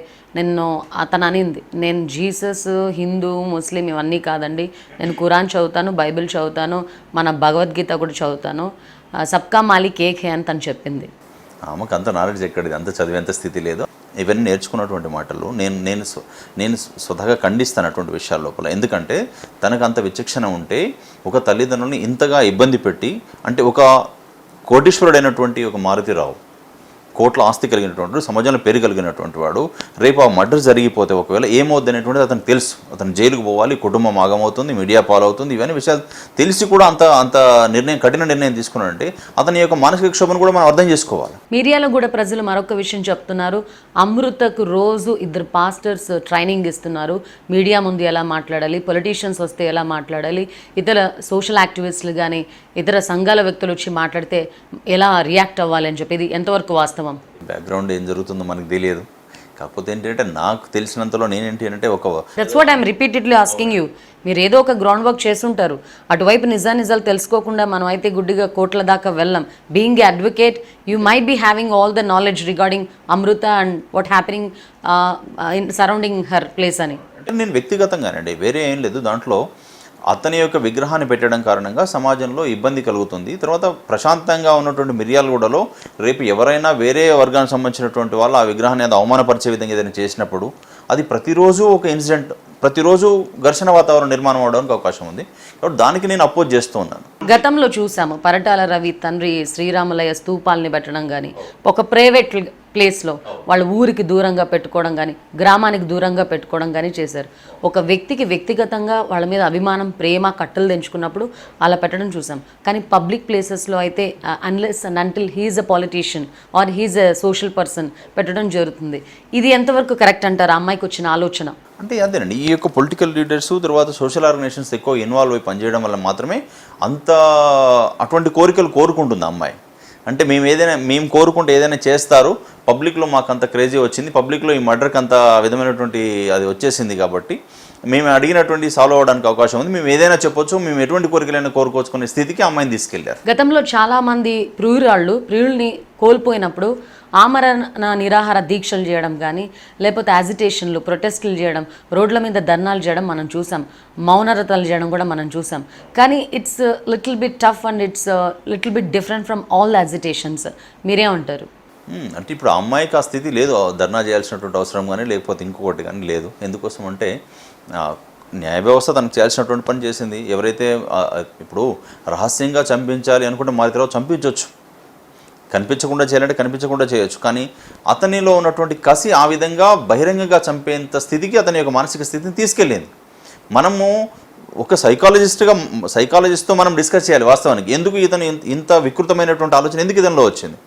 అతను అనింది నేను జీసస్, హిందూ, ముస్లిం ఇవన్నీ కాదండి, నేను ఖురాన్ చదువుతాను, బైబిల్ చదువుతాను, మన భగవద్గీత కూడా చదువుతాను, సబ్కా మాలిక్ ఏక్ హే అని తను చెప్పింది. ఆమెకు అంత నాలెడ్జ్ ఎక్కడిది, అంత చదివేంత స్థితి లేదు. ఇవన్నీ నేర్చుకున్నటువంటి మాటలు నేను స్వతహాగా ఖండిస్తాను అటువంటి విషయాల లోపల. ఎందుకంటే తనకు అంత విచక్షణ ఉంటే ఒక తల్లిదండ్రులని ఇంతగా ఇబ్బంది పెట్టి, అంటే ఒక కోటీశ్వరుడైనటువంటి ఒక మారుతిరావు, కోట్ల ఆస్తి కలిగినటువంటి, సమాజంలో పేరు కలిగినటువంటి వాడు, రేపు ఆ మర్డర్ జరిగిపోతే ఒకవేళ ఏమవుద్ది అనేటువంటిది అతనికి తెలుసు. అతను జైలుకు పోవాలి, కుటుంబం ఆగమవుతుంది, మీడియా పాలవుతుంది, ఇవన్నీ విషయాలు తెలిసి కూడా అంత కఠిన నిర్ణయం తీసుకున్నాడంటే అతని యొక్క మానసిక క్షోభను కూడా మనం అర్థం చేసుకోవాలి. మిర్యాలగూడ ప్రజలు మరొక విషయం చెప్తున్నారు, అమృతకు రోజు 2 పాస్టర్స్ ట్రైనింగ్ ఇస్తున్నారు, మీడియా ముందు ఎలా మాట్లాడాలి, పొలిటీషియన్స్ వస్తే ఎలా మాట్లాడాలి, ఇతర సోషల్ యాక్టివిస్టులు కానీ ఇతర సంఘాల వ్యక్తులు వచ్చి మాట్లాడితే ఎలా రియాక్ట్ అవ్వాలి అని చెప్పి. ఇది ఎంతవరకు వాస్తవం? బ్యాక్గ్రౌండ్ ఏం జరుగుతుందో మనకు తెలియదు. కాకపోతే ఏంటంటే నాకు తెలిసినంతలో నేనేంటి అంటే that's what I'm repeatedly asking you. మీరు ఏదో ఒక గ్రౌండ్ వర్క్ చేస్తుంటారు, అటువైపు నిజాలు తెలుసుకోకుండా మనం అయితే గుడ్డిగా కోట్ల దాకా వెళ్ళాం. Being a advocate, you might be having all the knowledge regarding Amrutha and what happening in surrounding her place అని. అంటే నేను వ్యక్తిగతంగానండి, వేరే ఏం లేదు. దాంట్లో అతని యొక్క విగ్రహాన్ని పెట్టడం కారణంగా సమాజంలో ఇబ్బంది కలుగుతుంది. తర్వాత ప్రశాంతంగా ఉన్నటువంటి మిర్యాలగూడలో రేపు ఎవరైనా వేరే వర్గానికి సంబంధించినటువంటి వాళ్ళు ఆ విగ్రహాన్ని అది అవమానపరిచే విధంగా ఏదైనా చేసినప్పుడు అది ప్రతిరోజు ఒక ఇన్సిడెంట్, ప్రతిరోజు ఘర్షణ వాతావరణం నిర్మాణం అవడానికి అవకాశం ఉంది. కాబట్టి దానికి నేను అపోజ్ చేస్తూ ఉన్నాను. గతంలో చూసాము, పరటాల రవి తండ్రి శ్రీరాములయ్య స్తూపాలని పెట్టడం కానీ, ఒక ప్రైవేట్ ప్లేస్లో వాళ్ళ ఊరికి దూరంగా పెట్టుకోవడం కానీ గ్రామానికి దూరంగా పెట్టుకోవడం కానీ చేశారు. ఒక వ్యక్తికి వ్యక్తిగతంగా వాళ్ళ మీద అభిమానం ప్రేమ కట్టలు తెంచుకున్నప్పుడు అలా పెట్టడం చూసాం. కానీ పబ్లిక్ ప్లేసెస్లో అయితే unless and until he is a politician or he is a social person పెట్టడం జరుగుతుంది. ఇది ఎంతవరకు కరెక్ట్ అంటారు అమ్మాయికి వచ్చిన ఆలోచన? అంటే అదేనండి, ఈ యొక్క పొలిటికల్ లీడర్స్ తర్వాత సోషల్ ఆర్గనైజేషన్స్ ఎక్కువ ఇన్వాల్వ్ అయి పనిచేయడం వల్ల మాత్రమే అంత అటువంటి కోరికలు కోరుకుంటుంది అమ్మాయి. అంటే మేము కోరుకుంటే ఏదైనా చేస్తారు, పబ్లిక్లో మాకు అంత క్రేజీ వచ్చింది, పబ్లిక్లో ఈ మర్డర్కి అంత విధమైనటువంటి అది వచ్చేసింది కాబట్టి మేము అడిగినటువంటి సాల్వ్ అవ్వడానికి అవకాశం ఉంది, మేము ఏదైనా చెప్పొచ్చు, మేము ఎటువంటి కోరికలైనా కోరుకోవచ్చుకునే స్థితికి అమ్మాయిని తీసుకెళ్లారు. గతంలో చాలామంది ప్రియుల్ని కోల్పోయినప్పుడు ఆమరణ నిరాహార దీక్షలు చేయడం కానీ లేకపోతే యాజిటేషన్లు ప్రొటెస్టులు చేయడం, రోడ్ల మీద ధర్నాలు చేయడం మనం చూసాం, మౌనరథాలు చేయడం కూడా మనం చూసాం. కానీ it's little bit tough and it's little bit different from all agitations. మీరేమంటారు? అంటే ఇప్పుడు ఆ అమ్మాయికి ఆ స్థితి లేదు, ధర్నా చేయాల్సినటువంటి అవసరం కానీ లేకపోతే ఇంకొకటి కానీ లేదు. ఎందుకోసం అంటే న్యాయ వ్యవస్థ తనకు చేయాల్సినటువంటి పని చేసింది. ఎవరైతే ఇప్పుడు రహస్యంగా చంపించాలి అనుకుంటే మరి తర్వాత చంపించవచ్చు, కనిపించకుండా చేయాలంటే కనిపించకుండా చేయొచ్చు. కానీ అతనిలో ఉన్నటువంటి కసి ఆ విధంగా బహిరంగంగా చంపేంత స్థితికి అతని యొక్క మానసిక స్థితిని తీసుకెళ్ళింది. మనము ఒక సైకాలజిస్ట్తో మనం డిస్కస్ చేయాలి వాస్తవానికి, ఎందుకు ఇతను ఇంత వికృతమైనటువంటి ఆలోచన ఎందుకు ఇతనిలో వచ్చింది,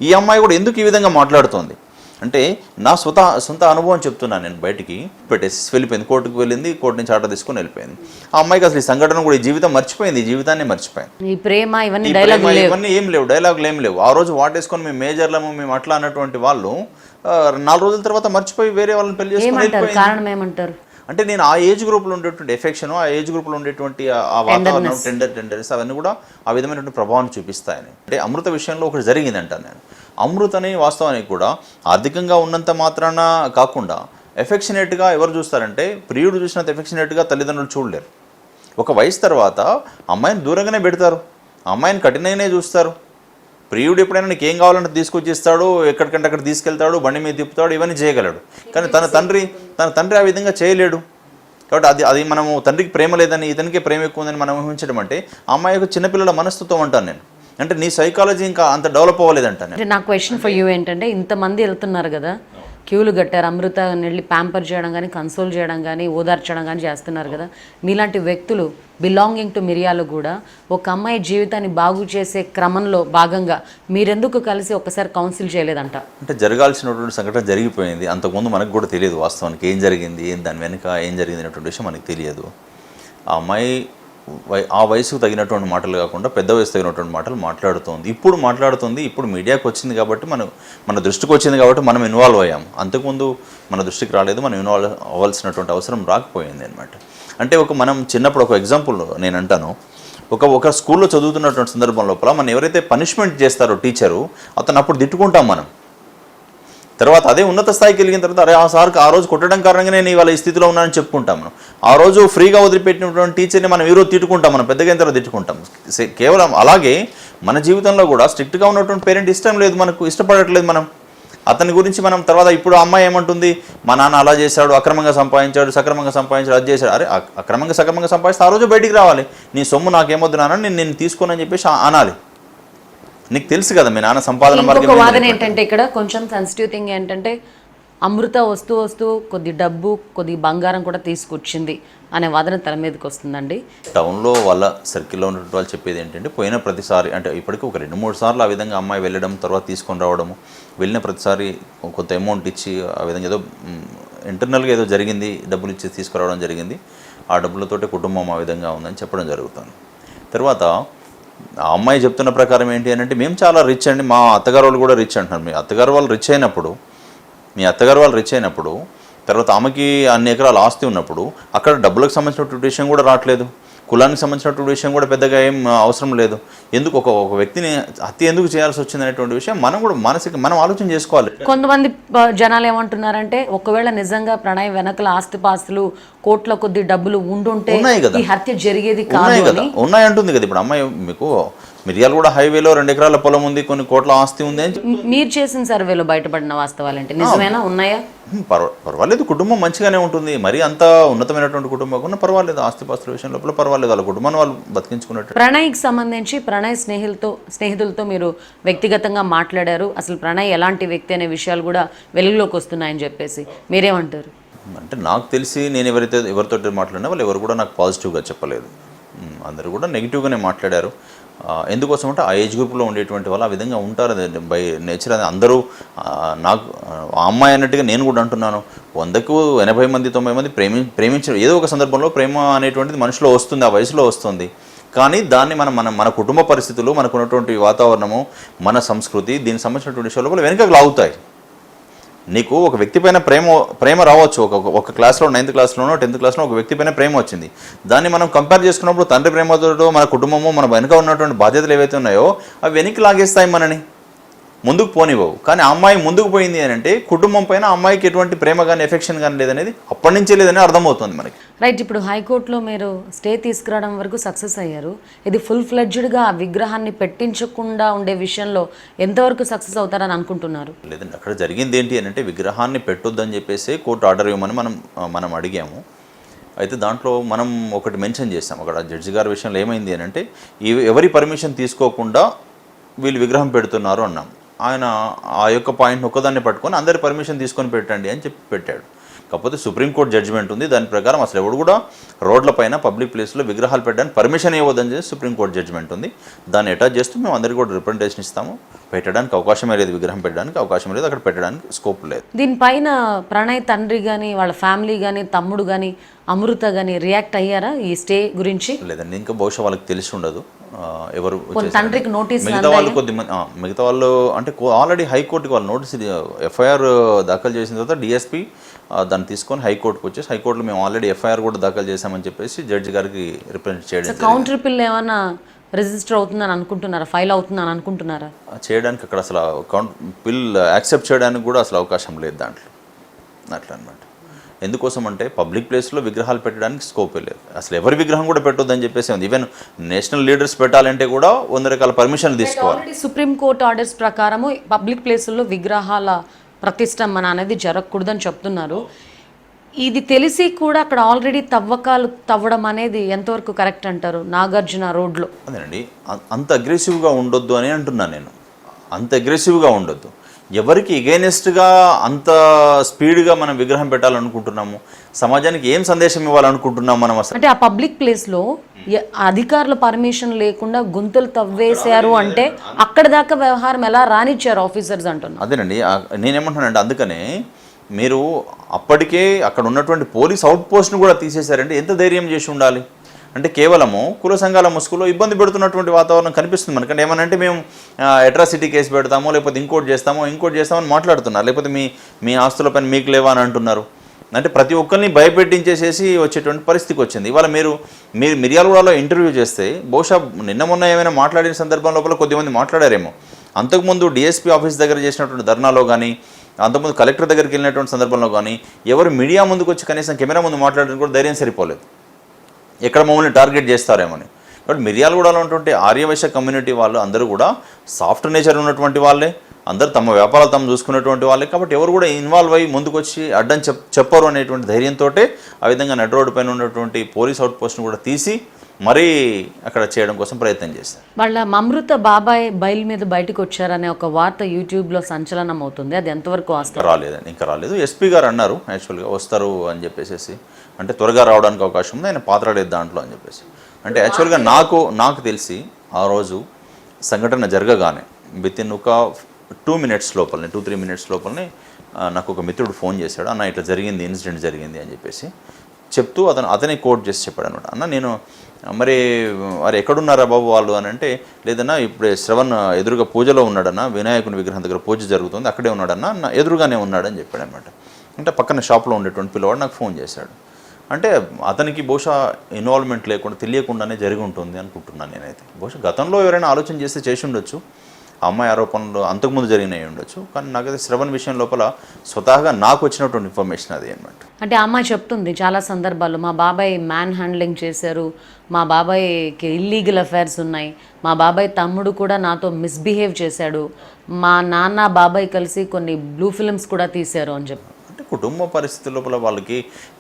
ఈ అమ్మాయి కూడా ఎందుకు ఈ విధంగా మాట్లాడుతోంది అంటే నా సొంత అనుభవం చెప్తున్నాను. నేను బయటికి పెట్టేసి వెళ్ళిపోయింది, కోర్టుకు వెళ్ళింది, కోర్టు నుంచి ఆర్డర్ తీసుకొని వెళ్ళిపోయింది. ఆ అమ్మాయికి అసలు ఈ సంఘటన కూడా ఈ జీవితం మర్చిపోయింది, ఈ జీవితాన్ని మర్చిపోయింది. ఈ ప్రేమ ఇవన్నీ ఏం లేవు, డైలాగులు ఏం లేవు. ఆ రోజు వాటేసుకొని మేము మేజర్లము మేము అట్లా అన్నటువంటి వాళ్ళు 4 రోజుల తర్వాత మర్చిపోయి వేరే వాళ్ళని పెళ్లి చేసుకొని వెళ్ళిపోయింది. కారణం ఏమంటారు అంటే నేను ఆ ఏజ్ గ్రూప్లో ఉండేటువంటి ఎఫెక్షన్, ఆ ఏజ్ గ్రూప్లో ఉండేటువంటి ఆ వాతావరణం టెండర్స్ అవన్నీ కూడా ఆ విధమైనటువంటి ప్రభావాన్ని చూపిస్తాయని. అంటే అమృత విషయంలో ఒకటి జరిగిందంటాను నేను. అమృతని వాస్తవానికి కూడా ఆర్థికంగా ఉన్నంత మాత్రాన కాకుండా ఎఫెక్షనేట్గా ఎవరు చూస్తారంటే, ప్రియుడు చూసినంత ఎఫెక్షనేట్గా తల్లిదండ్రులు చూడలేరు. ఒక వయసు తర్వాత అమ్మాయిని దూరంగానే పెడతారు, అమ్మాయిని కఠినంగానే చూస్తారు. ప్రియుడు ఎప్పుడైనా నీకు ఏం కావాలంటే తీసుకొచ్చి ఇస్తాడు, ఎక్కడికంటే అక్కడ తీసుకెళ్తాడు, బండి మీద తిప్పుతాడు, ఇవన్నీ చేయగలడు. కానీ తన తండ్రి ఆ విధంగా చేయలేడు. కాబట్టి అది మనము తండ్రికి ప్రేమ లేదని ఇతనికే ప్రేమ ఎక్కువ ఉందని మనం ఊహించడం అంటే అమ్మాయి యొక్క చిన్నపిల్లల మనస్తత్వం అంటాను నేను. అంటే నీ సైకాలజీ ఇంకా అంత డెవలప్ అవ్వలేదంటాను. అంటే నా క్వశ్చన్ ఫర్ యూ ఏంటంటే, ఇంతమంది వెళ్తున్నారు కదా, క్యూలు కట్టారు, అమృత వెళ్ళి ప్యాంపర్ చేయడం కానీ కన్సోల్ చేయడం కానీ ఓదార్చడం కానీ చేస్తున్నారు కదా, మీలాంటి వ్యక్తులు బిలాంగింగ్ టు మిరియాలు కూడా ఒక అమ్మాయి జీవితాన్ని బాగు చేసే క్రమంలో భాగంగా మీరెందుకు కలిసి ఒకసారి కౌన్సిల్ చేయలేదంట? అంటే జరగాల్సినటువంటి సంఘటన జరిగిపోయింది, అంతకుముందు మనకు కూడా తెలియదు వాస్తవానికి ఏం జరిగింది, దాని వెనుక ఏం జరిగింది అనేటువంటి విషయం మనకు తెలియదు. ఆ అమ్మాయి ఆ వయసుకు తగినటువంటి మాటలు కాకుండా పెద్ద వయసు తగినటువంటి మాటలు మాట్లాడుతోంది. ఇప్పుడు మీడియాకి వచ్చింది కాబట్టి మన దృష్టికి వచ్చింది కాబట్టి మనం ఇన్వాల్వ్ అయ్యాం. అంతకుముందు మన దృష్టికి రాలేదు, మనం ఇన్వాల్వ్ అవ్వాల్సినటువంటి అవసరం రాకపోయింది అనమాట. అంటే మనం చిన్నప్పుడు ఒక ఎగ్జాంపుల్ నేను అంటాను, ఒక స్కూల్లో చదువుతున్నటువంటి సందర్భం లోపల మనం ఎవరైతే పనిష్మెంట్ చేస్తారో టీచరు, అతను అప్పుడు తిట్టుకుంటాం మనం. తర్వాత అదే ఉన్నత స్థాయికి వెళ్ళిన తర్వాత అరే ఆ సార్కి ఆ రోజు కొట్టడం కారణంగా నేను ఇవాళ ఈ స్థితిలో ఉన్నానని చెప్పుకుంటాం మనం. ఆ రోజు ఫ్రీగా వదిలిపెట్టినటువంటి టీచర్ని మనం ఈరోజు తిట్టుకుంటాం, మనం పెద్దగా ఎంత తిట్టుకుంటాం. కేవలం అలాగే మన జీవితంలో కూడా స్ట్రిక్ట్గా ఉన్నటువంటి పేరెంట్ ఇష్టం లేదు, మనకు ఇష్టపడట్లేదు మనం అతని గురించి. మనం తర్వాత ఇప్పుడు అమ్మాయి ఏమంటుంది, మా నాన్న అలా చేశాడు, అక్రమంగా సంపాదించాడు, సక్రమంగా సంపాదించాడు, అది చేశాడు. అరే సక్రమంగా సంపాదిస్తే ఆ రోజు బయటికి రావాలి, నీ సొమ్ము నాకేమొద్దు నాన్న, నేను తీసుకోనని చెప్పేసి అనాలి. నీకు తెలుసు కదా మీ నాన్న సంపాదన మార్గం. వాదన ఏంటంటే ఇక్కడ కొంచెం సెన్సిటివ్ థింగ్ ఏంటంటే, అమృత వస్తూ కొద్ది డబ్బు కొద్ది బంగారం కూడా తీసుకొచ్చింది అనే వాదన తల మీదకి వస్తుందండి. టౌన్లో వాళ్ళ సర్కిల్లో ఉన్నటువంటి వాళ్ళు చెప్పేది ఏంటంటే, పోయిన ప్రతిసారి అంటే ఇప్పటికీ ఒక 2-3 సార్లు ఆ విధంగా అమ్మాయి వెళ్ళడం, తర్వాత తీసుకొని రావడము, వెళ్ళిన ప్రతిసారి కొంత అమౌంట్ ఇచ్చి ఆ విధంగా ఏదో ఇంటర్నల్గా ఏదో జరిగింది, డబ్బులు ఇచ్చి తీసుకురావడం జరిగింది, ఆ డబ్బులతోటే కుటుంబం ఆ విధంగా ఉందని చెప్పడం జరుగుతుంది. తర్వాత ఆ అమ్మాయి చెప్తున్న ప్రకారం ఏంటి అని అంటే, మేము చాలా రిచ్ అండి, మా అత్తగారు వాళ్ళు కూడా రిచ్ అంటున్నారు. మీ అత్తగారు వాళ్ళు రిచ్ అయినప్పుడు తర్వాత ఆమెకి అన్ని ఎకరాల ఆస్తి ఉన్నప్పుడు అక్కడ డబ్బులకు సంబంధించినటువంటి విషయం కూడా రావట్లేదు, కులానికి సంబంధించినటువంటి విషయం కూడా పెద్దగా ఏం అవసరం లేదు. ఎందుకు ఒక వ్యక్తిని హత్య ఎందుకు చేయాల్సి వచ్చింది అనేటువంటి విషయం మనం కూడా మనం ఆలోచన చేసుకోవాలి. కొంతమంది జనాలు ఏమంటున్నారంటే, ఒకవేళ నిజంగా ప్రణయ్ వెనకల ఆస్తిపాస్తులు కోట్ల కొద్ది డబ్బులు ఉండుంటే ఈ హత్య జరిగేది కాదు. ఉన్నాయంటుంది కదా. ఇప్పుడు అమ్మాయి మిర్యాల కూడా హైవేలో 2 ఎకరాల పొలం ఉంది, కొన్ని కోట్ల ఆస్తి ఉంది అని మీరు చేసిన సర్వేలో బయటపడిన వాస్తవాలంటే నిజమేనా, ఉన్నాయా? పర్వాలేదు, కుటుంబం మంచిగానే ఉంటుంది. మరీ అంత ఉన్నతమైనటువంటి కుటుంబం కూడా పర్వాలేదు, ఆస్తిపాస్తుల విషయం లోపల పర్వాలేదు, వాళ్ళ కుటుంబాన్ని వాళ్ళు బతికించుకున్నట్టు. ప్రణయ్కి సంబంధించి ప్రణయ్ స్నేహితులతో మీరు వ్యక్తిగతంగా మాట్లాడారు. అసలు ప్రణయ్ ఎలాంటి వ్యక్తి అనే విషయాలు కూడా వెలుగులోకి వస్తున్నాయని చెప్పేసి మీరేమంటారు? అంటే నాకు తెలిసి నేను ఎవరితో మాట్లాడినా వాళ్ళు ఎవరు కూడా నాకు పాజిటివ్గా చెప్పలేదు. అందరూ కూడా నెగిటివ్గానే మాట్లాడారు. ఎందుకోసం అంటే ఆ ఏజ్ గ్రూప్లో ఉండేటువంటి వాళ్ళు ఆ విధంగా ఉంటారు, బై నేచర్. అది అందరూ నాకు ఆ అమ్మాయి అన్నట్టుగా నేను కూడా అంటున్నాను. 100కు 80 మంది 90 మంది ప్రేమించిన ఏదో ఒక సందర్భంలో ప్రేమ అనేటువంటిది మనిషిలో వస్తుంది, ఆ వయసులో వస్తుంది. కానీ దాన్ని మన కుటుంబ పరిస్థితులు, మనకున్నటువంటి వాతావరణము, మన సంస్కృతి, దీనికి సంబంధించినటువంటి విషయాల లోపల వెనుకకు లాగుతాయి. నీకు ఒక వ్యక్తి పైన ప్రేమ రావచ్చు. ఒక క్లాస్లో 9th క్లాస్లోనో 10th క్లాస్లో ఒక వ్యక్తి పైన ప్రేమ వచ్చింది. దాన్ని మనం కంపేర్ చేసుకున్నప్పుడు తండ్రి ప్రేమతో మన కుటుంబము, మన వెనుక ఉన్నటువంటి బాధ్యతలు ఏవైతే ఉన్నాయో అవి వెనక్కి లాగేస్తాయి, మనని ముందుకు పోనివ్వవు. కానీ ఆ అమ్మాయి ముందుకు పోయింది అని అంటే కుటుంబం పైన అమ్మాయికి ఎటువంటి ప్రేమ కానీ ఎఫెక్షన్ కానీ లేదనేది అప్పటి నుంచే లేదని అర్థమవుతుంది మనకి. రైట్. ఇప్పుడు హైకోర్టులో మీరు స్టే తీసుకురావడం వరకు సక్సెస్ అయ్యారు. ఇది ఫుల్ ఫ్లెడ్జ్డ్గా ఆ విగ్రహాన్ని పెట్టించకుండా ఉండే విషయంలో ఎంతవరకు సక్సెస్ అవుతారని అనుకుంటున్నారు? లేదండి, అక్కడ జరిగింది ఏంటి అని అంటే విగ్రహాన్ని పెట్టొద్దని చెప్పేసి కోర్టు ఆర్డర్ ఇవ్వమని మనం అడిగాము. అయితే దాంట్లో మనం ఒకటి మెన్షన్ చేస్తాం. అక్కడ జడ్జి గారి విషయంలో ఏమైంది అని అంటే ఎవరి పర్మిషన్ తీసుకోకుండా వీళ్ళు విగ్రహం పెడుతున్నారు అన్నాం. ఆయన ఆ యొక్క పాయింట్ ఒక్కదాన్ని పట్టుకొని అందరి పర్మిషన్ తీసుకొని పెట్టండి అని చెప్పి పెట్టాడు. కాకపోతే సుప్రీంకోర్టు జడ్జిమెంట్ ఉంది, దాని ప్రకారం అసలు ఎవడు కూడా రోడ్ల పైన పబ్లిక్ ప్లేస్లో విగ్రహాలు పెట్టడానికి పర్మిషన్ ఇవ్వద్దని చెప్పి సుప్రీంకోర్టు జడ్జిమెంట్ ఉంది. దాన్ని అటాచ్ చేస్తూ మేము అందరికీ కూడా రిప్రజెంటేషన్ ఇస్తాము. పెట్టడానికి అవకాశమే లేదు, విగ్రహం పెట్టడానికి అవకాశం లేదు, అక్కడ పెట్టడానికి స్కోప్ లేదు. దీనిపైన ప్రణయ్ తండ్రి కానీ వాళ్ళ ఫ్యామిలీ కానీ తమ్ముడు కానీ అమృత కానీ రియాక్ట్ అయ్యారా ఈ స్టే గురించి? లేదండి, ఇంకా బహుశా వాళ్ళకి తెలిసి ఉండదు ఎవరు. తండ్రికి నోటీస్, మిగతా వాళ్ళు అంటే ఆల్రెడీ హైకోర్టుకి వాళ్ళు నోటీస్ ఎఫ్ఐఆర్ దాఖలు చేసిన తర్వాత డిఎస్పీ దాన్ని తీసుకొని హైకోర్టుకు వచ్చేసి హైకోర్టులో మేము ఆల్రెడీ ఎఫ్ఐఆర్ కూడా దాఖలు చేశామని చెప్పేసి జడ్జి గారికి రిప్రజెంట్ చేయడం. కౌంటర్ పిల్ ఏమన్నా రిజిస్టర్ అవుతుందని అనుకుంటున్నారా, ఫైల్ అవుతుందని అనుకుంటున్నారా? చేయడానికి అక్కడ అసలు పిల్ యాక్సెప్ట్ చేయడానికి కూడా అసలు అవకాశం లేదు దాంట్లో, అట్లా అనమాట. ఎందుకోసం అంటే పబ్లిక్ ప్లేస్లో విగ్రహాలు పెట్టడానికి స్కోపే లేదు, అసలు ఎవరి విగ్రహం కూడా పెట్టొద్దని చెప్పేసి ఉంది. ఈవెన్ నేషనల్ లీడర్స్ పెట్టాలంటే కూడా 100 రకాల పర్మిషన్లు తీసుకోవాలి. సుప్రీంకోర్టు ఆర్డర్స్ ప్రకారము పబ్లిక్ ప్లేసుల్లో విగ్రహాల ప్రతిష్టంభన అనేది జరగకూడదని చెప్తున్నారు. ఇది తెలిసి కూడా అక్కడ ఆల్రెడీ తవ్వకాలు తవ్వడం అనేది ఎంతవరకు కరెక్ట్ అంటారు? నాగార్జున రోడ్లో అదేనండి, అంత అగ్రెసివ్గా ఉండొద్దు అని అంటున్నాను నేను. అంత అగ్రెసివ్గా ఉండొద్దు. ఎవరికి ఎగైనెస్ట్గా అంత స్పీడ్గా మనం విగ్రహం పెట్టాలనుకుంటున్నాము, సమాజానికి ఏం సందేశం ఇవ్వాలనుకుంటున్నాం మనం అసలు? అంటే ఆ పబ్లిక్ ప్లేస్లో అధికారుల పర్మిషన్ లేకుండా గుంతలు తవ్వేశారు అంటే అక్కడ దాకా వ్యవహారం ఎలా రానిచ్చారు ఆఫీసర్స్ అంటున్నారు. అదేనండి, నేనేమంటున్నానంటే అందుకనే మీరు అప్పటికే అక్కడ ఉన్నటువంటి పోలీస్ అవుట్ పోస్ట్ను కూడా తీసేశారంటే ఎంత ధైర్యం చేసి ఉండాలి? అంటే కేవలము కుల సంఘాల ముసుగులో ఇబ్బంది పెడుతున్నటువంటి వాతావరణం కనిపిస్తుంది మనకంటే. ఏమనంటే మేము అట్రాసిటీ కేసు పెడతామో లేకపోతే ఇంకోటి చేస్తామని మాట్లాడుతున్నారు, లేకపోతే మీ ఆస్తులపైన మీకు లేవా అని అంటున్నారు. అంటే ప్రతి ఒక్కరిని భయపెట్టించేసేసి వచ్చేటువంటి పరిస్థితికి వచ్చింది. ఇవాళ మీరు మిర్యాలగూడలో ఇంటర్వ్యూ చేస్తే బహుశా నిన్న మొన్న ఏమైనా మాట్లాడిన సందర్భం లోపల కొద్దిమంది మాట్లాడారేమో. అంతకుముందు డిఎస్పీ ఆఫీస్ దగ్గర చేసినటువంటి ధర్నాలో కానీ, అంతకుముందు కలెక్టర్ దగ్గరికి వెళ్ళినటువంటి సందర్భంలో కానీ ఎవరు మీడియా ముందుకు వచ్చి కనీసం కెమెరా ముందు మాట్లాడడానికి కూడా ధైర్యం సరిపోలేదు, ఎక్కడ మమ్మల్ని టార్గెట్ చేస్తారేమని. కాబట్టి మిర్యాలగూడలో ఉన్నటువంటి ఆర్యవైశ్య కమ్యూనిటీ వాళ్ళు అందరూ కూడా సాఫ్ట్ నేచర్ ఉన్నటువంటి వాళ్ళే, అందరూ తమ వ్యాపారాలు తమ చూసుకున్నటువంటి వాళ్ళే. కాబట్టి ఎవరు కూడా ఇన్వాల్వ్ అయ్యి ముందుకు వచ్చి అడ్డం చెప్పరు అనేటువంటి ధైర్యంతో ఆ విధంగా నడి రోడ్డు పైన ఉన్నటువంటి పోలీస్ అవుట్ పోస్ట్ను కూడా తీసి మరీ అక్కడ చేయడం కోసం ప్రయత్నం చేశారు. వాళ్ళ అమృత బాబాయ్ బయలు మీద బయటకు వచ్చారనే ఒక వార్త యూట్యూబ్లో సంచలనం అవుతుంది, అది ఎంతవరకు వాస్తవం? రాలేదండి, ఇంకా రాలేదు. ఎస్పీ గారు అన్నారు యాక్చువల్గా వస్తారు అని చెప్పేసి, అంటే త్వరగా రావడానికి అవకాశం ఉంది, ఆయన పాత్ర లేదు దాంట్లో అని చెప్పేసి. అంటే యాక్చువల్గా నాకు తెలిసి ఆ రోజు సంఘటన జరగగానే వితిన్ ఒక 2-3 మినిట్స్ లోపలనే నాకు ఒక మిత్రుడు ఫోన్ చేశాడు, అన్న ఇట్లా జరిగింది, ఇన్సిడెంట్ జరిగింది అని చెప్పేసి చెప్తూ అతనే కోట్ చేసి చెప్పాడు అనమాట. అన్న నేను మరి ఎక్కడున్నారా బాబు వాళ్ళు అని అంటే, లేదన్నా ఇప్పుడే శ్రవణ్ ఎదురుగా పూజలో ఉన్నాడన్న, వినాయకుని విగ్రహం దగ్గర పూజ జరుగుతుంది, అక్కడే ఉన్నాడన్న, ఎదురుగానే ఉన్నాడని చెప్పాడు అనమాట. అంటే పక్కన షాప్లో ఉండేటువంటి పిల్లవాడు నాకు ఫోన్ చేశాడు. అంటే అతనికి బహుశా ఇన్వాల్వ్మెంట్ లేకుండా తెలియకుండానే జరిగి ఉంటుంది అనుకుంటున్నాను నేనైతే. బహుశా గతంలో ఎవరైనా ఆలోచన చేస్తే చేసి ఉండొచ్చు, ఆ అమ్మాయి ఆరోపణలు అంతకుముందు జరిగినవి ఉండొచ్చు. కానీ నాకైతే శ్రవణ్ విషయం లోపల స్వతహాగా నాకు వచ్చినటువంటి ఇన్ఫర్మేషన్ అది అనమాట. అంటే ఆ అమ్మాయి చెప్తుంది చాలా సందర్భాల్లో మా బాబాయ్ మ్యాన్ హ్యాండ్లింగ్ చేశారు, మా బాబాయ్కి ఇల్లీగల్ అఫైర్స్ ఉన్నాయి, మా బాబాయ్ తమ్ముడు కూడా నాతో మిస్బిహేవ్ చేశాడు, మా నాన్న బాబాయ్ కలిసి కొన్ని బ్లూ ఫిల్మ్స్ కూడా తీశారు అని చెప్పి. అంటే కుటుంబ పరిస్థితుల లోపల వాళ్ళకి